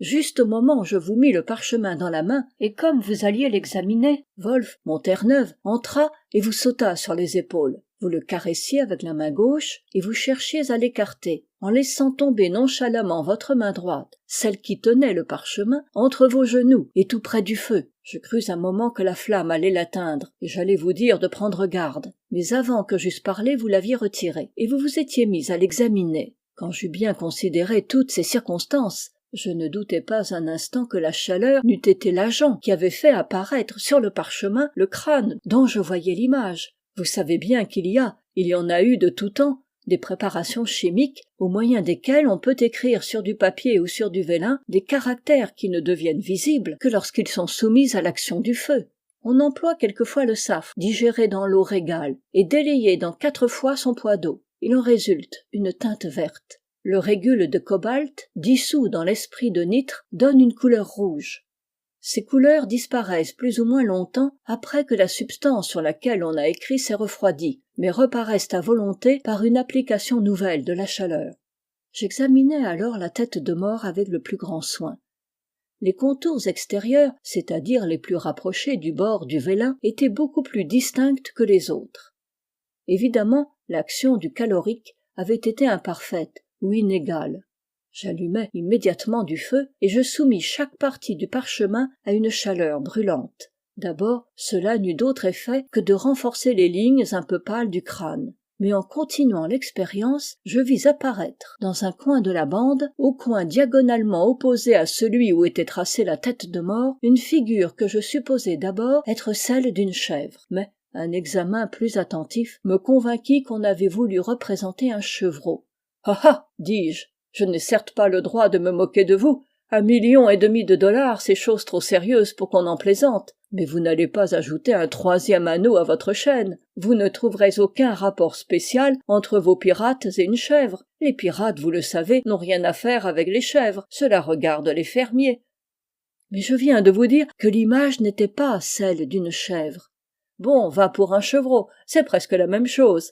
Juste au moment où je vous mis le parchemin dans la main, et comme vous alliez l'examiner, Wolf, mon Terre-Neuve, entra et vous sauta sur les épaules. Vous le caressiez avec la main gauche, et vous cherchiez à l'écarter, en laissant tomber nonchalamment votre main droite, celle qui tenait le parchemin, entre vos genoux et tout près du feu. Je crus un moment que la flamme allait l'atteindre, et j'allais vous dire de prendre garde. Mais avant que j'eusse parlé, vous l'aviez retiré, et vous vous étiez mis à l'examiner. Quand j'eus bien considéré toutes ces circonstances, je ne doutai pas un instant que la chaleur n'eût été l'agent qui avait fait apparaître sur le parchemin le crâne dont je voyais l'image. Vous savez bien qu'il y en a eu de tout temps, des préparations chimiques au moyen desquelles on peut écrire sur du papier ou sur du vélin des caractères qui ne deviennent visibles que lorsqu'ils sont soumis à l'action du feu. On emploie quelquefois le safre digéré dans l'eau régale et délayé dans 4 fois son poids d'eau. Il en résulte une teinte verte. Le régule de cobalt, dissous dans l'esprit de nitre, donne une couleur rouge. Ces couleurs disparaissent plus ou moins longtemps après que la substance sur laquelle on a écrit s'est refroidie, mais reparaissent à volonté par une application nouvelle de la chaleur. J'examinais alors la tête de mort avec le plus grand soin. Les contours extérieurs, c'est-à-dire les plus rapprochés du bord du vélin, étaient beaucoup plus distincts que les autres. Évidemment, l'action du calorique avait été imparfaite ou inégale. J'allumai immédiatement du feu et je soumis chaque partie du parchemin à une chaleur brûlante. D'abord, cela n'eut d'autre effet que de renforcer les lignes un peu pâles du crâne. Mais en continuant l'expérience, je vis apparaître, dans un coin de la bande, au coin diagonalement opposé à celui où était tracée la tête de mort, une figure que je supposai d'abord être celle d'une chèvre. Mais un examen plus attentif me convainquit qu'on avait voulu représenter un chevreau. « Ah ah !» dis-je, « je n'ai certes pas le droit de me moquer de vous. $1,5 million de dollars, c'est chose trop sérieuse pour qu'on en plaisante. Mais vous n'allez pas ajouter un 3e anneau à votre chaîne. Vous ne trouverez aucun rapport spécial entre vos pirates et une chèvre. Les pirates, vous le savez, n'ont rien à faire avec les chèvres. Cela regarde les fermiers. » Mais je viens de vous dire que l'image n'était pas celle d'une chèvre. Bon, va pour un chevreau, c'est presque la même chose.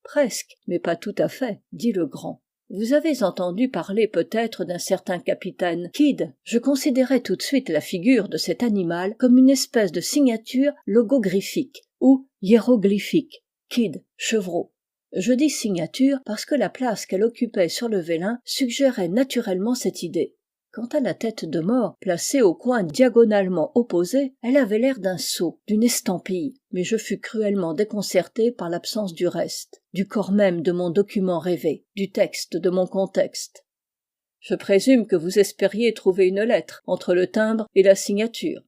Presque, mais pas tout à fait, dit le grand. Vous avez entendu parler peut-être d'un certain capitaine Kidd. Je considérais tout de suite la figure de cet animal comme une espèce de signature logographique ou hiéroglyphique. Kidd, chevreau. Je dis signature parce que la place qu'elle occupait sur le vélin suggérait naturellement cette idée. Quant à la tête de mort, placée au coin diagonalement opposé, elle avait l'air d'un sceau, d'une estampille, mais je fus cruellement déconcerté par l'absence du reste, du corps même de mon document rêvé, du texte de mon contexte. Je présume que vous espériez trouver une lettre entre le timbre et la signature.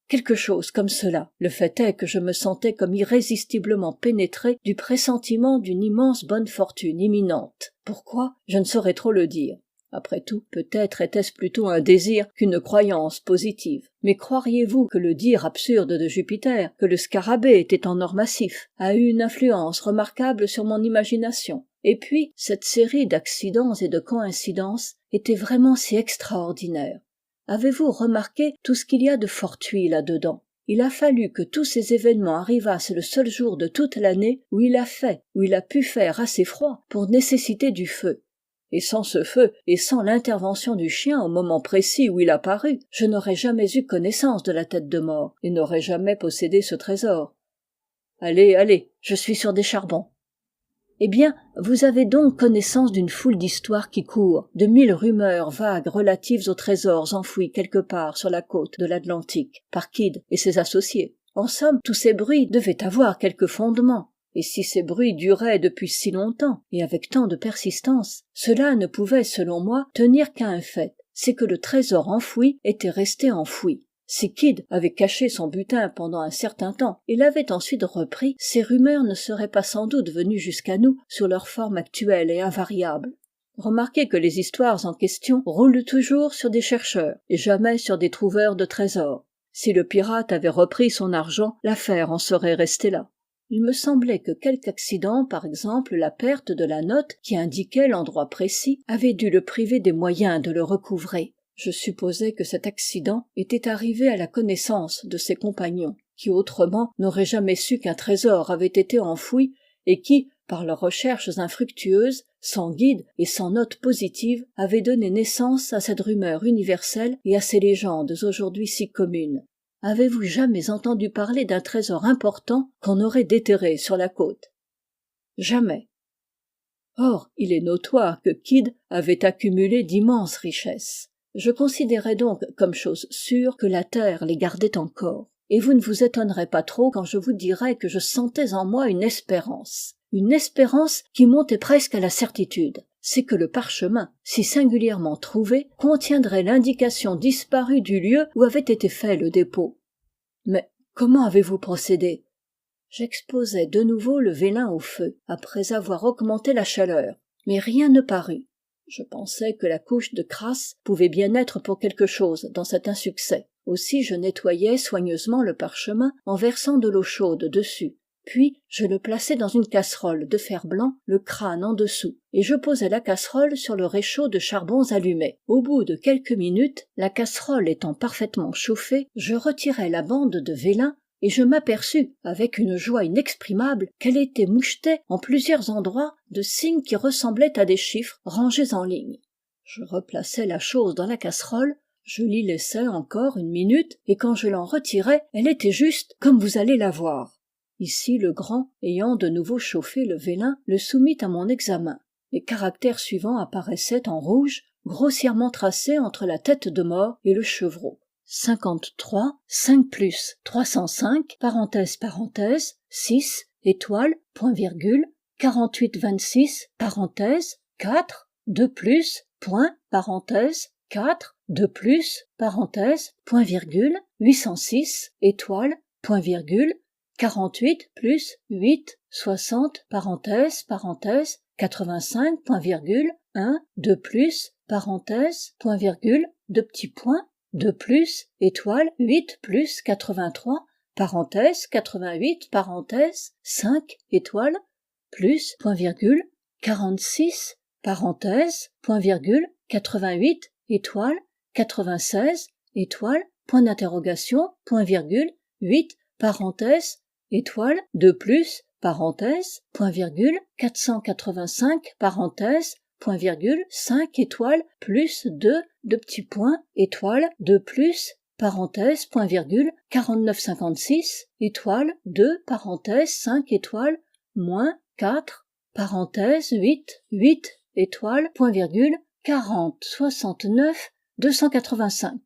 Quelque chose comme cela. Le fait est que je me sentais comme irrésistiblement pénétré du pressentiment d'une immense bonne fortune imminente. Pourquoi ? Je ne saurais trop le dire. Après tout, peut-être était-ce plutôt un désir qu'une croyance positive. Mais croiriez-vous que le dire absurde de Jupiter, que le scarabée était en or massif, a eu une influence remarquable sur mon imagination? Et puis, cette série d'accidents et de coïncidences était vraiment si extraordinaire. Avez-vous remarqué tout ce qu'il y a de fortuit là-dedans? Il a fallu que tous ces événements arrivassent le seul jour de toute l'année où il a pu faire assez froid pour nécessiter du feu. Et sans ce feu, et sans l'intervention du chien au moment précis où il apparut, je n'aurais jamais eu connaissance de la tête de mort, et n'aurais jamais possédé ce trésor. Allez, allez, je suis sur des charbons. Eh bien, vous avez donc connaissance d'une foule d'histoires qui courent, de 1000 rumeurs vagues relatives aux trésors enfouis quelque part sur la côte de l'Atlantique, par Kidd et ses associés. En somme, tous ces bruits devaient avoir quelque fondement. Et si ces bruits duraient depuis si longtemps, et avec tant de persistance, cela ne pouvait, selon moi, tenir qu'à un fait, c'est que le trésor enfoui était resté enfoui. Si Kidd avait caché son butin pendant un certain temps et l'avait ensuite repris, ces rumeurs ne seraient pas sans doute venues jusqu'à nous sous leur forme actuelle et invariable. Remarquez que les histoires en question roulent toujours sur des chercheurs et jamais sur des trouveurs de trésors. Si le pirate avait repris son argent, l'affaire en serait restée là. Il me semblait que quelque accident, par exemple la perte de la note qui indiquait l'endroit précis, avait dû le priver des moyens de le recouvrer. Je supposais que cet accident était arrivé à la connaissance de ses compagnons, qui autrement n'auraient jamais su qu'un trésor avait été enfoui et qui, par leurs recherches infructueuses, sans guide et sans note positive, avaient donné naissance à cette rumeur universelle et à ces légendes aujourd'hui si communes. Avez-vous jamais entendu parler d'un trésor important qu'on aurait déterré sur la côte? Jamais. Or, il est notoire que Kidd avait accumulé d'immenses richesses. Je considérais donc comme chose sûre que la terre les gardait encore. Et vous ne vous étonnerez pas trop quand je vous dirai que je sentais en moi une espérance qui montait presque à la certitude. C'est que le parchemin, si singulièrement trouvé, contiendrait l'indication disparue du lieu où avait été fait le dépôt. Mais comment avez-vous procédé? J'exposai de nouveau le vélin au feu, après avoir augmenté la chaleur, mais rien ne parut. Je pensais que la couche de crasse pouvait bien être pour quelque chose dans cet insuccès. Aussi je nettoyai soigneusement le parchemin en versant de l'eau chaude dessus. Puis je le plaçai dans une casserole de fer blanc, le crâne en dessous, et je posai la casserole sur le réchaud de charbons allumés. Au bout de quelques minutes, la casserole étant parfaitement chauffée, je retirai la bande de vélin et je m'aperçus, avec une joie inexprimable, qu'elle était mouchetée en plusieurs endroits de signes qui ressemblaient à des chiffres rangés en ligne. Je replaçai la chose dans la casserole, je l'y laissai encore une minute, et quand je l'en retirai, elle était juste comme vous allez la voir. Ici le grand, ayant de nouveau chauffé le vélin, le soumit à mon examen. Les caractères suivants apparaissaient en rouge, grossièrement tracés entre la tête de mort et le chevreau. 53, 5 plus, 305, parenthèse, parenthèse, 6, étoile, point virgule, 48, 26, parenthèse, 4, 2 plus, point, parenthèse, 4, 2 plus, parenthèse, point virgule, 806, étoile, point virgule, 48 plus 8, 60, parenthèse, parenthèse, 85, point virgule, 1, 2 plus, parenthèse, point virgule, 2 petits points, 2 plus, étoile, 8 plus 83, parenthèse, 88, parenthèse, 5, étoile, plus, point virgule, 46, parenthèse, point virgule, 88, étoile, 96, étoile, point d'interrogation, point virgule, 8, parenthèse, étoile, 2 plus, parenthèse, point virgule, 485, parenthèse, point virgule, 5 étoiles, plus 2, deux petits points, étoile, 2 plus, parenthèse, point virgule, 49,56, étoile, 2, parenthèse, 5 étoiles, moins 4, parenthèse, 8, 8, étoile, point virgule, 40, 69, 285,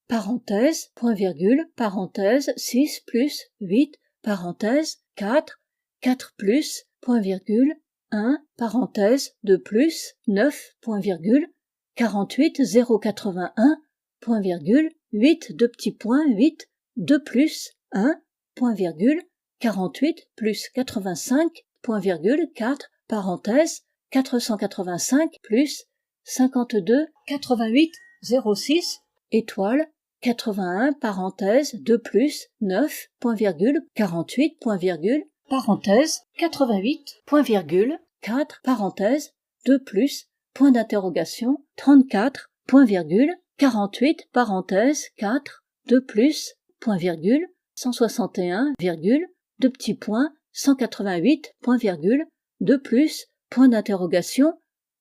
parenthèse, point virgule, parenthèse, 6 plus, 8, parenthèse, 4, 4 plus, point virgule, 1, parenthèse, 2 plus, 9, point virgule, 48, 081, point virgule, 8, deux petits points, 8, 2 plus, 1, point virgule, 48 plus 85, point virgule, 4, parenthèse, 485 plus 52 88 06 étoile 81 parenthèse 2 plus 9 point virgule 48 point virgule parenthèse 88 point virgule 4 parenthèse 2 plus point d'interrogation 34 point virgule 48 parenthèse 4 2 plus point virgule 161 virgule 2 petits points 188 point virgule 2 plus point d'interrogation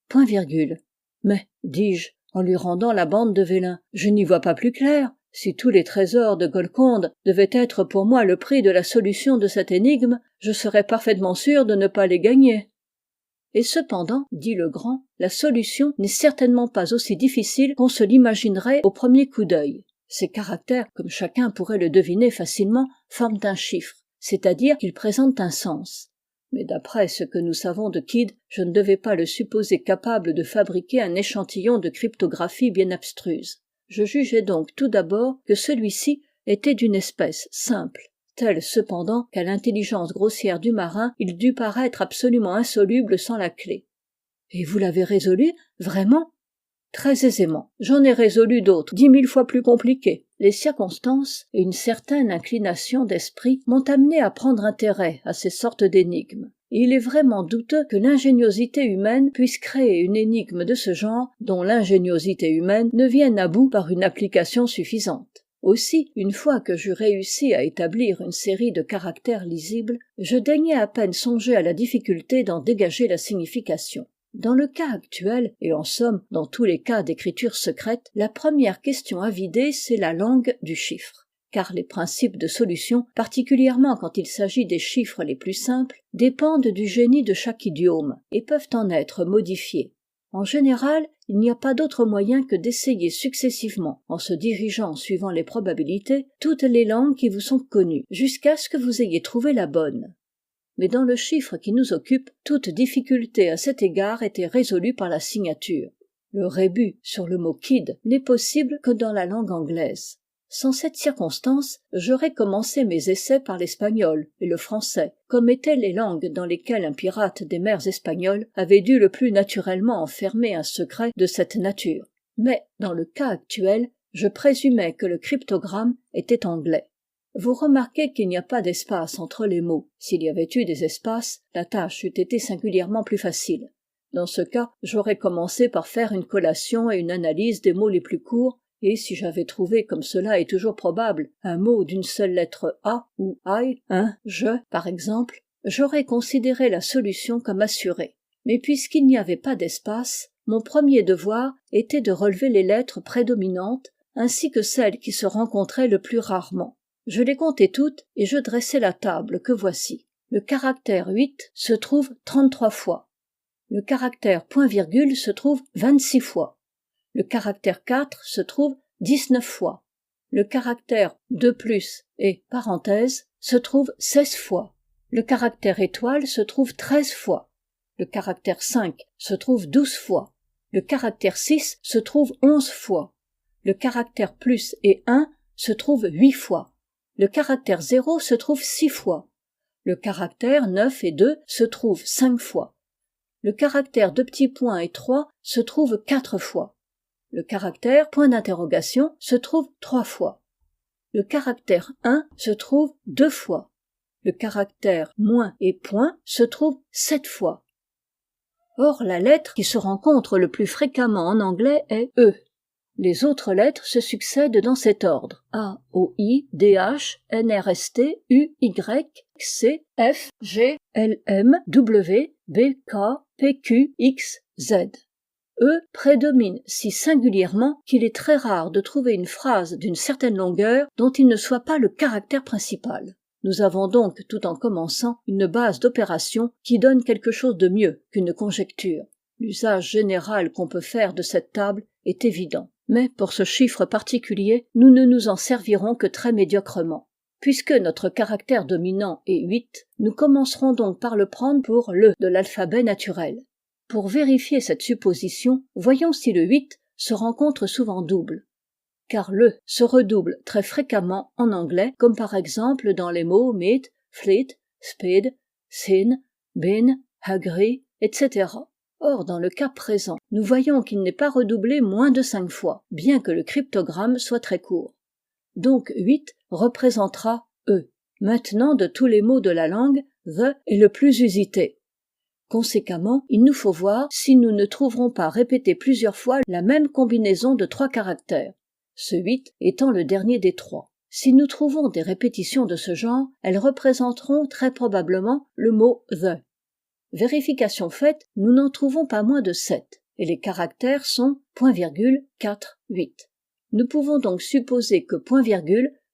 point virgule. Mais, dis-je, en lui rendant la bande de vélin, je n'y vois pas plus clair. Si tous les trésors de Golconde devaient être pour moi le prix de la solution de cette énigme, je serais parfaitement sûr de ne pas les gagner. Et cependant, dit le grand, la solution n'est certainement pas aussi difficile qu'on se l'imaginerait au premier coup d'œil. Ces caractères, comme chacun pourrait le deviner facilement, forment un chiffre, c'est-à-dire qu'ils présentent un sens. Mais d'après ce que nous savons de Kidd, je ne devais pas le supposer capable de fabriquer un échantillon de cryptographie bien abstruse. Je jugeai donc tout d'abord que celui-ci était d'une espèce simple, tel cependant qu'à l'intelligence grossière du marin il dut paraître absolument insoluble sans la clé. Et vous l'avez résolu, vraiment ? Très aisément. J'en ai résolu d'autres, 10 000 fois plus compliqués. Les circonstances et une certaine inclination d'esprit m'ont amené à prendre intérêt à ces sortes d'énigmes. Et il est vraiment douteux que l'ingéniosité humaine puisse créer une énigme de ce genre dont l'ingéniosité humaine ne vienne à bout par une application suffisante. Aussi, une fois que j'eus réussi à établir une série de caractères lisibles, je daignai à peine songer à la difficulté d'en dégager la signification. Dans le cas actuel, et en somme dans tous les cas d'écriture secrète, la première question à vider, c'est la langue du chiffre. Car les principes de solution, particulièrement quand il s'agit des chiffres les plus simples, dépendent du génie de chaque idiome, et peuvent en être modifiés. En général, il n'y a pas d'autre moyen que d'essayer successivement, en se dirigeant suivant les probabilités, toutes les langues qui vous sont connues, jusqu'à ce que vous ayez trouvé la bonne. Mais dans le chiffre qui nous occupe, toute difficulté à cet égard était résolue par la signature. Le rébus sur le mot Kidd n'est possible que dans la langue anglaise. Sans cette circonstance, j'aurais commencé mes essais par l'espagnol et le français, comme étaient les langues dans lesquelles un pirate des mers espagnoles avait dû le plus naturellement enfermer un secret de cette nature. Mais, dans le cas actuel, je présumais que le cryptogramme était anglais. Vous remarquez qu'il n'y a pas d'espace entre les mots. S'il y avait eu des espaces, la tâche eût été singulièrement plus facile. Dans ce cas, j'aurais commencé par faire une collation et une analyse des mots les plus courts, et si j'avais trouvé, comme cela est toujours probable, un mot d'une seule lettre A ou I, je, par exemple, j'aurais considéré la solution comme assurée. Mais puisqu'il n'y avait pas d'espace, mon premier devoir était de relever les lettres prédominantes, ainsi que celles qui se rencontraient le plus rarement. Je les comptai toutes et je dressai la table que voici. Le caractère 8 se trouve 33 fois. Le caractère point-virgule se trouve 26 fois. Le caractère 4 se trouve 19 fois. Le caractère 2 plus et parenthèse se trouve 16 fois. Le caractère étoile se trouve 13 fois. Le caractère 5 se trouve 12 fois. Le caractère 6 se trouve 11 fois. Le caractère plus et 1 se trouve 8 fois. Le caractère 0 se trouve 6 fois. Le caractère 9 et 2 se trouve 5 fois. Le caractère 2 petits points et 3 se trouve 4 fois. Le caractère point d'interrogation se trouve 3 fois. Le caractère 1 se trouve 2 fois. Le caractère moins et point se trouve 7 fois. Or, la lettre qui se rencontre le plus fréquemment en anglais est E. Les autres lettres se succèdent dans cet ordre: A, O, I, D, H, N, R, S, T, U, Y, C, F, G, L, M, W, B, K, P, Q, X, Z. E prédomine si singulièrement qu'il est très rare de trouver une phrase d'une certaine longueur dont il ne soit pas le caractère principal. Nous avons donc, tout en commençant, une base d'opération qui donne quelque chose de mieux qu'une conjecture. L'usage général qu'on peut faire de cette table est évident. Mais pour ce chiffre particulier, nous ne nous en servirons que très médiocrement. Puisque notre caractère dominant est 8, nous commencerons donc par le prendre pour le de l'alphabet naturel. Pour vérifier cette supposition, voyons si le 8 se rencontre souvent double. Car le se redouble très fréquemment en anglais, comme par exemple dans les mots meet, fleet, speed, seen, been, agree, etc. Or, dans le cas présent, nous voyons qu'il n'est pas redoublé moins de 5 fois, bien que le cryptogramme soit très court. Donc 8 représentera E. Maintenant, de tous les mots de la langue, the est le plus usité. Conséquemment, il nous faut voir si nous ne trouverons pas répéter plusieurs fois la même combinaison de 3 caractères, ce 8 étant le dernier des 3. Si nous trouvons des répétitions de ce genre, elles représenteront très probablement le mot the. Vérification faite, nous n'en trouvons pas moins de 7, et les caractères sont .4, 8. Nous pouvons donc supposer que .,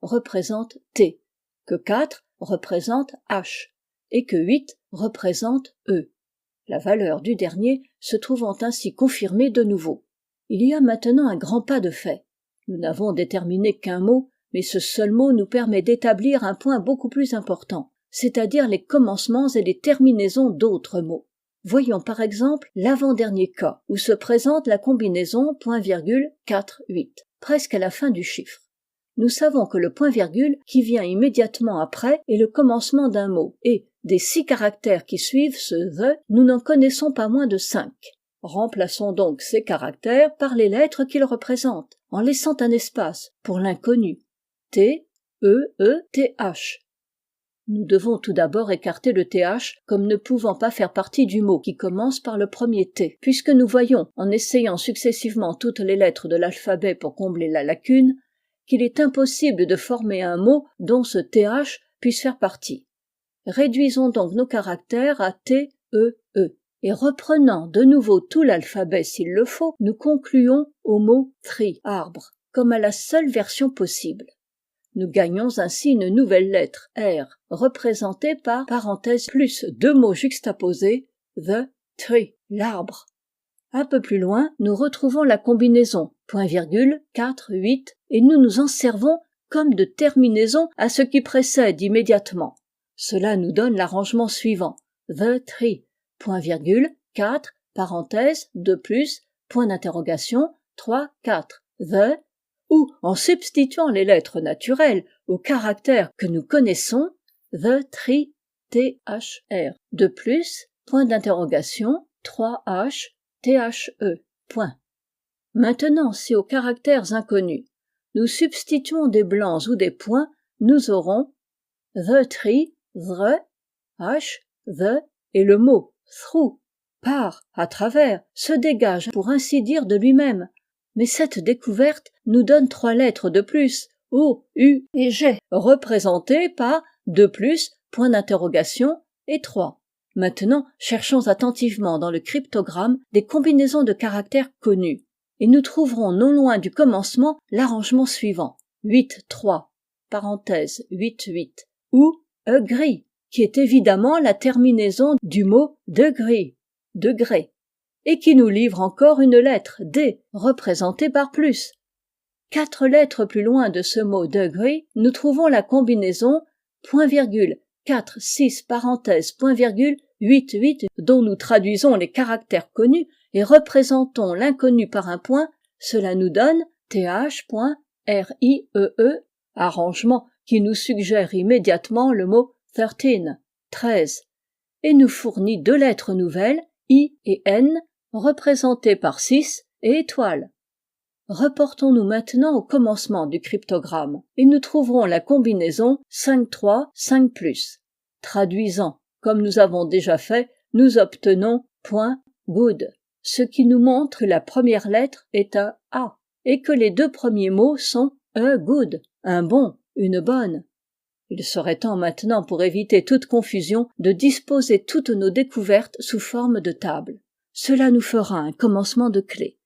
représente T, que 4 représente H, et que 8 représente E. La valeur du dernier se trouvant ainsi confirmée de nouveau. Il y a maintenant un grand pas de fait. Nous n'avons déterminé qu'un mot, mais ce seul mot nous permet d'établir un point beaucoup plus important, c'est-à-dire les commencements et les terminaisons d'autres mots. Voyons par exemple l'avant-dernier cas, où se présente la combinaison .4, 8, presque à la fin du chiffre. Nous savons que le point-virgule qui vient immédiatement après est le commencement d'un mot, et, des 6 caractères qui suivent ce the, nous n'en connaissons pas moins de 5. Remplaçons donc ces caractères par les lettres qu'ils représentent, en laissant un espace pour l'inconnu. T, E, E, TH. Nous devons tout d'abord écarter le TH comme ne pouvant pas faire partie du mot qui commence par le premier T, puisque nous voyons, en essayant successivement toutes les lettres de l'alphabet pour combler la lacune, qu'il est impossible de former un mot dont ce TH puisse faire partie. Réduisons donc nos caractères à T, E, E, et reprenant de nouveau tout l'alphabet s'il le faut, nous concluons au mot tree, arbre, comme à la seule version possible. Nous gagnons ainsi une nouvelle lettre, R, représentée par parenthèse plus 2 mots juxtaposés, the tree, l'arbre. Un peu plus loin, nous retrouvons la combinaison .4, 8, et nous nous en servons comme de terminaison à ce qui précède immédiatement. Cela nous donne l'arrangement suivant. The tree, .4, parenthèse, 2 plus, point d'interrogation, 3, 4. The, ou, en substituant les lettres naturelles aux caractères que nous connaissons, the tree, T-H-R, 2 plus, point d'interrogation, 3H, THE, point. Maintenant, si aux caractères inconnus, nous substituons des blancs ou des points, nous aurons the tree, the, H, the, et le mot through, par, à travers, se dégage pour ainsi dire de lui-même. Mais cette découverte nous donne 3 lettres de plus, O, U et G, représentées par 2 plus, point d'interrogation, et 3. Maintenant, cherchons attentivement dans le cryptogramme des combinaisons de caractères connus, et nous trouverons non loin du commencement l'arrangement suivant. 8, 3, parenthèse, 8, 8, ou agree, qui est évidemment la terminaison du mot degree, degré, et qui nous livre encore une lettre, D, représentée par plus. 4 lettres plus loin de ce mot degree, nous trouvons la combinaison .4, 6, parenthèse, .8, 8, dont nous traduisons les caractères connus et représentons l'inconnu par un point, cela nous donne th.riee, arrangement qui nous suggère immédiatement le mot 13, et nous fournit 2 lettres nouvelles, I et N, représentées par 6 et étoiles. Reportons-nous maintenant au commencement du cryptogramme, et nous trouverons la combinaison 5-3, 5+. Traduisant, comme nous avons déjà fait, nous obtenons .good, ce qui nous montre que la première lettre est un A, et que les 2 premiers mots sont a good, un bon, une bonne. Il serait temps maintenant, pour éviter toute confusion, de disposer toutes nos découvertes sous forme de table. Cela nous fera un commencement de clé.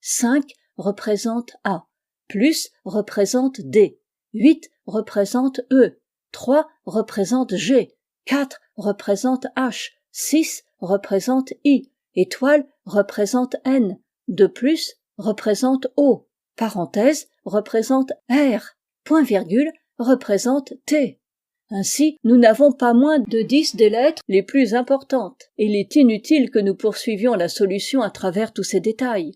5 représente A, plus représente D, 8 représente E, 3 représente G, 4 représente H, 6 représente I, étoile représente N, 2 plus représente O, parenthèse représente R, point virgule représente T. Ainsi, nous n'avons pas moins de 10 des lettres les plus importantes, et il est inutile que nous poursuivions la solution à travers tous ces détails.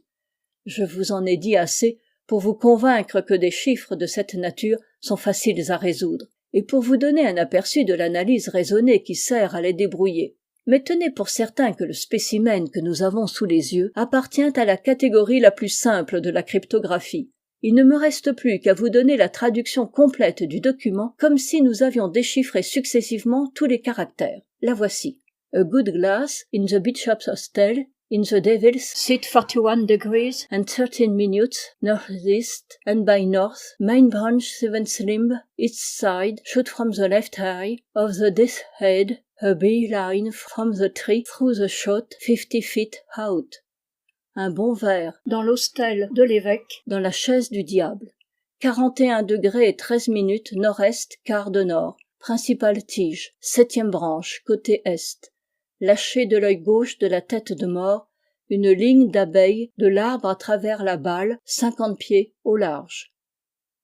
Je vous en ai dit assez pour vous convaincre que des chiffres de cette nature sont faciles à résoudre, et pour vous donner un aperçu de l'analyse raisonnée qui sert à les débrouiller. Mais tenez pour certain que le spécimen que nous avons sous les yeux appartient à la catégorie la plus simple de la cryptographie. Il ne me reste plus qu'à vous donner la traduction complète du document comme si nous avions déchiffré successivement tous les caractères. La voici. A good glass in the bishop's hostel in the devil's seat 41 degrees and 13 minutes northeast and by north, main branch 7th limb, east side, shoot from the left eye of the death's head, a bee line from the tree through the shot 50 feet out. Un bon verre dans l'hostel de l'évêque dans la chaise du diable. 41 degrés et 13 minutes nord-est, quart de nord. Principale tige, 7e branche, côté est. Lâcher de l'œil gauche de la tête de mort, une ligne d'abeilles de l'arbre à travers la balle, 50 pieds au large.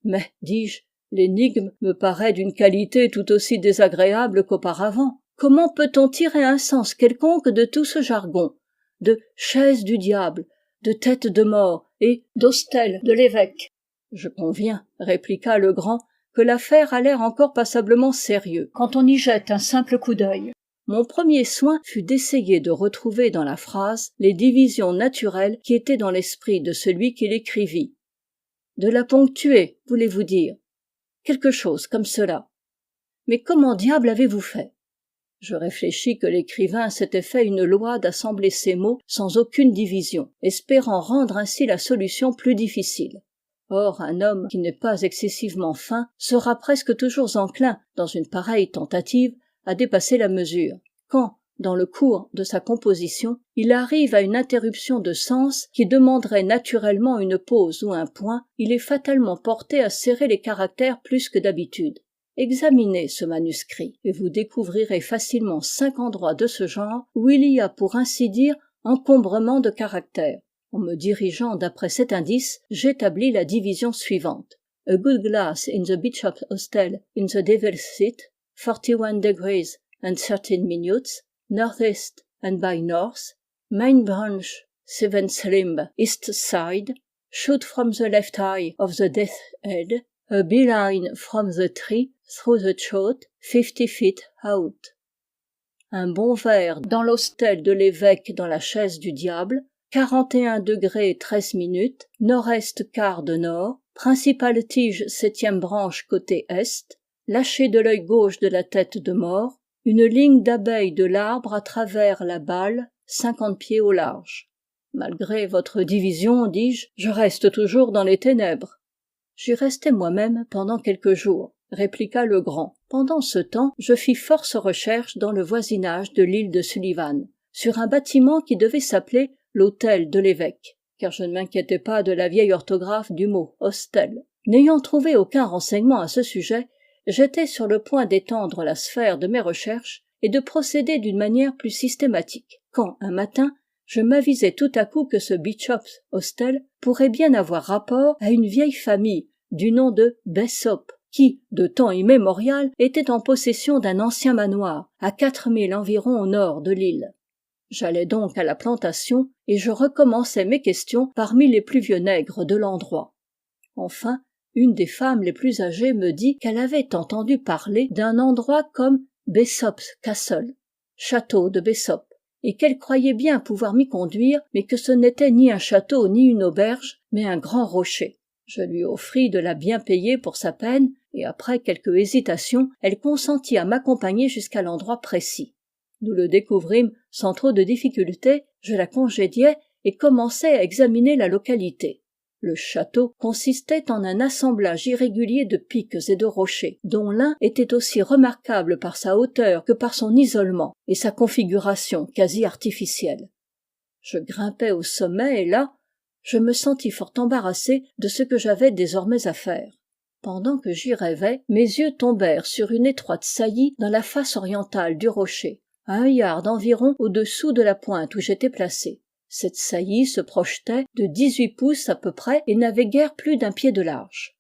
Mais, dis-je, l'énigme me paraît d'une qualité tout aussi désagréable qu'auparavant. Comment peut-on tirer un sens quelconque de tout ce jargon, de chaise du diable, de tête de mort et d'hostel de l'évêque? Je conviens, répliqua le grand, que l'affaire a l'air encore passablement sérieux quand on y jette un simple coup d'œil. Mon premier soin fut d'essayer de retrouver dans la phrase les divisions naturelles qui étaient dans l'esprit de celui qui l'écrivit. De la ponctuer, voulez-vous dire? Quelque chose comme cela. Mais comment diable avez-vous fait? Je réfléchis que l'écrivain s'était fait une loi d'assembler ses mots sans aucune division, espérant rendre ainsi la solution plus difficile. Or, un homme qui n'est pas excessivement fin sera presque toujours enclin, dans une pareille tentative, à dépasser la mesure. Quand, dans le cours de sa composition, il arrive à une interruption de sens qui demanderait naturellement une pause ou un point, il est fatalement porté à serrer les caractères plus que d'habitude. Examinez ce manuscrit, et vous découvrirez facilement 5 endroits de ce genre où il y a, pour ainsi dire, encombrement de caractères. En me dirigeant d'après cet indice, j'établis la division suivante. A good glass in the bishop's hostel in the devil's seat, 41 degrees and 13 minutes, northeast and by north, main branch, 7th limb, east side, shoot from the left eye of the death's head, a beeline from the tree through the shot, 50 feet out. Un bon verre dans l'hostel de l'évêque dans la chaise du diable, 41 degrés 13 minutes, nord-est quart de nord, principale tige 7e branche côté est, lâcher de l'œil gauche de la tête de mort, une ligne d'abeilles de l'arbre à travers la balle, 50 pieds au large. Malgré votre division, dis-je, je reste toujours dans les ténèbres. J'y restai moi-même pendant quelques jours, répliqua le grand. Pendant ce temps, je fis force recherches dans le voisinage de l'île de Sullivan, sur un bâtiment qui devait s'appeler l'hôtel de l'évêque, car je ne m'inquiétais pas de la vieille orthographe du mot hostel. N'ayant trouvé aucun renseignement à ce sujet, j'étais sur le point d'étendre la sphère de mes recherches et de procéder d'une manière plus systématique, quand, un matin, je m'avisai tout à coup que ce Bishop's Hostel pourrait bien avoir rapport à une vieille famille du nom de Bessop, qui, de temps immémorial, était en possession d'un ancien manoir, à 4 milles environ au nord de l'île. J'allai donc à la plantation, et je recommençai mes questions parmi les plus vieux nègres de l'endroit. Enfin, une des femmes les plus âgées me dit qu'elle avait entendu parler d'un endroit comme Bessop's Castle, château de Bessop, et qu'elle croyait bien pouvoir m'y conduire, mais que ce n'était ni un château ni une auberge, mais un grand rocher. Je lui offris de la bien payer pour sa peine, et après quelque hésitation, elle consentit à m'accompagner jusqu'à l'endroit précis. Nous le découvrîmes sans trop de difficulté, je la congédiai et commençai à examiner la localité. Le château consistait en un assemblage irrégulier de pics et de rochers, dont l'un était aussi remarquable par sa hauteur que par son isolement et sa configuration quasi artificielle. Je grimpai au sommet et là, je me sentis fort embarrassé de ce que j'avais désormais à faire. Pendant que j'y rêvais, mes yeux tombèrent sur une étroite saillie dans la face orientale du rocher, à 1 yard environ au-dessous de la pointe où j'étais placé. Cette saillie se projetait de 18 pouces à peu près et n'avait guère plus d'1 pied de large.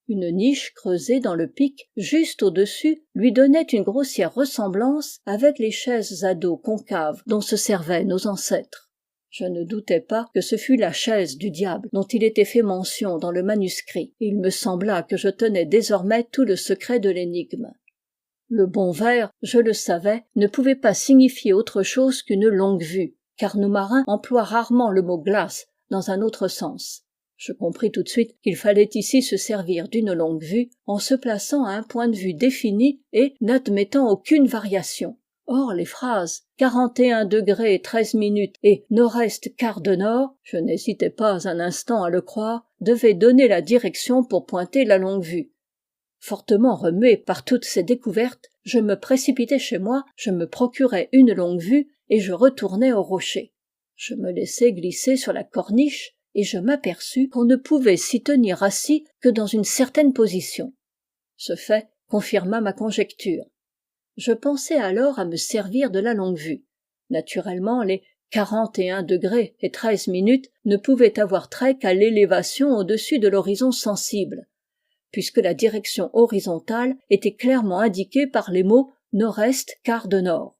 Une niche creusée dans le pic, juste au-dessus, lui donnait une grossière ressemblance avec les chaises à dos concaves dont se servaient nos ancêtres. Je ne doutais pas que ce fût la chaise du diable dont il était fait mention dans le manuscrit, et il me sembla que je tenais désormais tout le secret de l'énigme. Le bon vers, je le savais, ne pouvait pas signifier autre chose qu'une longue-vue, car nos marins emploient rarement le mot glace dans un autre sens. Je compris tout de suite qu'il fallait ici se servir d'une longue-vue en se plaçant à un point de vue défini et n'admettant aucune variation. Or les phrases 41° 13' et nord-est quart de nord, je n'hésitais pas un instant à le croire, devaient donner la direction pour pointer la longue-vue. Fortement remué par toutes ces découvertes, je me précipitai chez moi, je me procurai une longue-vue et je retournai au rocher. Je me laissai glisser sur la corniche et je m'aperçus qu'on ne pouvait s'y tenir assis que dans une certaine position. Ce fait confirma ma conjecture. Je pensai alors à me servir de la longue-vue. Naturellement, les 41° 13' ne pouvaient avoir trait qu'à l'élévation au-dessus de l'horizon sensible, puisque la direction horizontale était clairement indiquée par les mots nord-est quart de nord.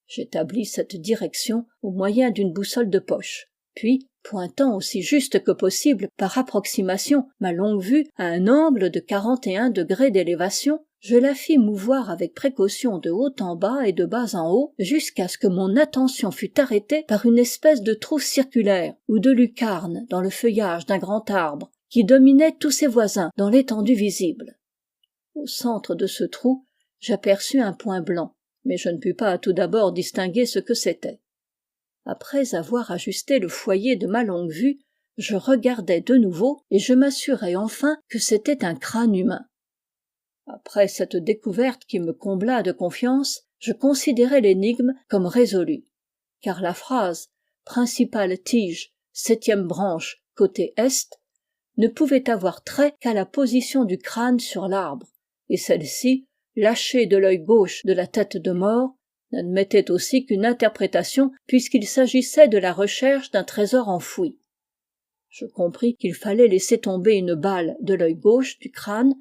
J'établis cette direction au moyen d'une boussole de poche, puis, pointant aussi juste que possible par approximation ma longue-vue à un angle de 41° d'élévation, je la fis mouvoir avec précaution de haut en bas et de bas en haut jusqu'à ce que mon attention fût arrêtée par une espèce de trou circulaire ou de lucarne dans le feuillage d'un grand arbre qui dominait tous ses voisins dans l'étendue visible. Au centre de ce trou, j'aperçus un point blanc, mais je ne pus pas tout d'abord distinguer ce que c'était. Après avoir ajusté le foyer de ma longue-vue, je regardai de nouveau et je m'assurai enfin que c'était un crâne humain. Après cette découverte qui me combla de confiance, je considérai l'énigme comme résolue, car la phrase « principale tige, 7e branche, côté est » ne pouvait avoir trait qu'à la position du crâne sur l'arbre, et celle-ci, lâchée de l'œil gauche de la tête de mort, n'admettait aussi qu'une interprétation puisqu'il s'agissait de la recherche d'un trésor enfoui. Je compris qu'il fallait laisser tomber une balle de l'œil gauche du crâne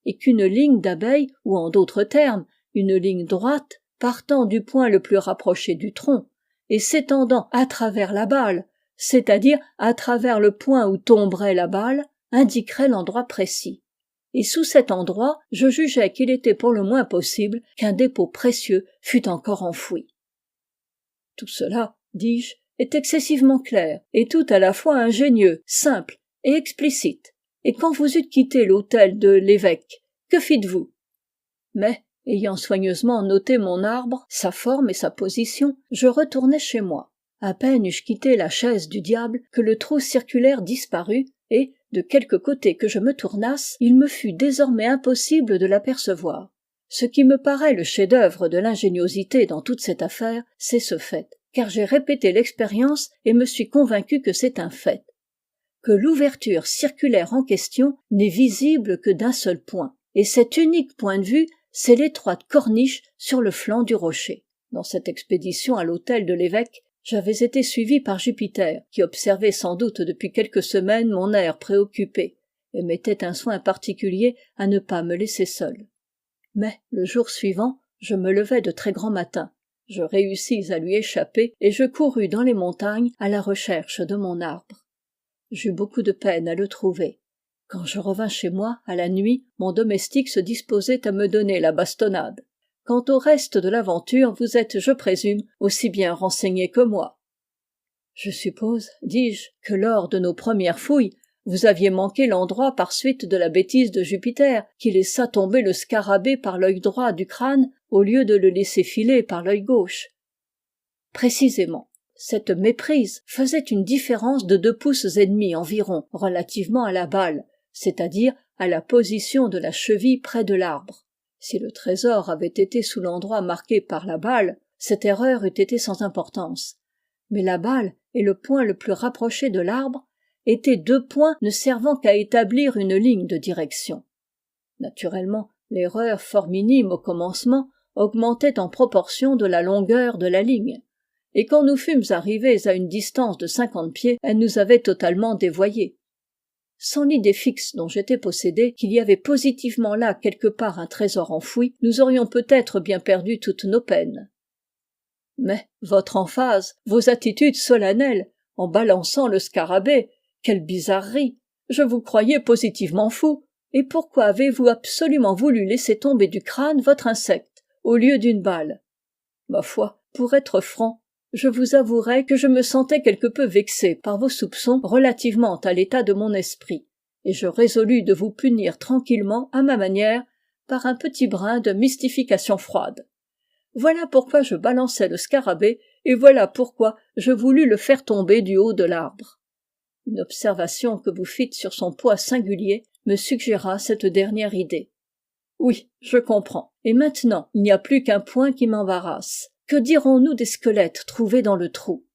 et qu'une ligne d'abeille, ou en d'autres termes, une ligne droite, partant du point le plus rapproché du tronc et s'étendant à travers la balle, c'est-à-dire à travers le point où tomberait la balle, indiquerait l'endroit précis. Et sous cet endroit, je jugeais qu'il était pour le moins possible qu'un dépôt précieux fût encore enfoui. Tout cela, dis-je, est excessivement clair, et tout à la fois ingénieux, simple et explicite. Et quand vous eûtes quitté l'hôtel de l'évêque, que fîtes-vous? Mais, ayant soigneusement noté mon arbre, sa forme et sa position, je retournai chez moi. À peine eus-je quitté la chaise du diable que le trou circulaire disparut, et, de quelque côté que je me tournasse, il me fut désormais impossible de l'apercevoir. Ce qui me paraît le chef-d'œuvre de l'ingéniosité dans toute cette affaire, c'est ce fait, car j'ai répété l'expérience et me suis convaincu que c'est un fait, que l'ouverture circulaire en question n'est visible que d'un seul point, et cet unique point de vue, c'est l'étroite corniche sur le flanc du rocher. Dans cette expédition à l'hôtel de l'évêque, j'avais été suivi par Jupiter, qui observait sans doute depuis quelques semaines mon air préoccupé, et mettait un soin particulier à ne pas me laisser seul. Mais, le jour suivant, je me levai de très grand matin. Je réussis à lui échapper, et je courus dans les montagnes à la recherche de mon arbre. J'eus beaucoup de peine à le trouver. Quand je revins chez moi, à la nuit, mon domestique se disposait à me donner la bastonnade. Quant au reste de l'aventure, vous êtes, je présume, aussi bien renseigné que moi. Je suppose, dis-je, que lors de nos premières fouilles, vous aviez manqué l'endroit par suite de la bêtise de Jupiter, qui laissa tomber le scarabée par l'œil droit du crâne, au lieu de le laisser filer par l'œil gauche. Précisément. Cette méprise faisait une différence de 2 pouces et demi environ relativement à la balle, c'est-à-dire à la position de la cheville près de l'arbre. Si le trésor avait été sous l'endroit marqué par la balle, cette erreur eût été sans importance. Mais la balle et le point le plus rapproché de l'arbre étaient 2 points ne servant qu'à établir une ligne de direction. Naturellement, l'erreur fort minime au commencement augmentait en proportion de la longueur de la ligne. Et quand nous fûmes arrivés à une distance de 50 pieds, elle nous avait totalement dévoyés. Sans l'idée fixe dont j'étais possédé qu'il y avait positivement là quelque part un trésor enfoui, nous aurions peut-être bien perdu toutes nos peines. Mais votre emphase, vos attitudes solennelles, en balançant le scarabée, quelle bizarrerie! Je vous croyais positivement fou. Et pourquoi avez-vous absolument voulu laisser tomber du crâne votre insecte, au lieu d'une balle? Ma foi, pour être franc, je vous avouerai que je me sentais quelque peu vexé par vos soupçons relativement à l'état de mon esprit, et je résolus de vous punir tranquillement à ma manière par un petit brin de mystification froide. Voilà pourquoi je balançai le scarabée, et voilà pourquoi je voulus le faire tomber du haut de l'arbre. Une observation que vous fîtes sur son poids singulier me suggéra cette dernière idée. Oui, je comprends. Et maintenant, il n'y a plus qu'un point qui m'embarrasse. Que dirons-nous des squelettes trouvés dans le trou?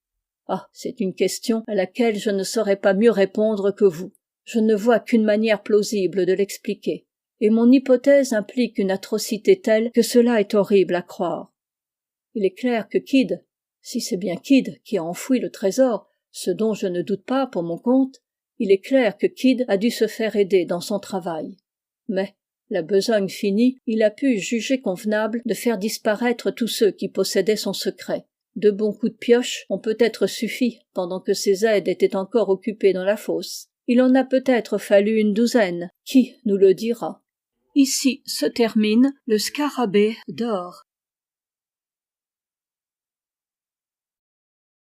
Ah, c'est une question à laquelle je ne saurais pas mieux répondre que vous. Je ne vois qu'une manière plausible de l'expliquer. Et mon hypothèse implique une atrocité telle que cela est horrible à croire. Il est clair que Kidd, si c'est bien Kidd qui a enfoui le trésor, ce dont je ne doute pas pour mon compte, il est clair que Kidd a dû se faire aider dans son travail. Mais, la besogne finie, il a pu juger convenable de faire disparaître tous ceux qui possédaient son secret. De bons coups de pioche ont peut-être suffi pendant que ses aides étaient encore occupées dans la fosse. Il en a peut-être fallu une douzaine. Qui nous le dira? Ici se termine le Scarabée d'or.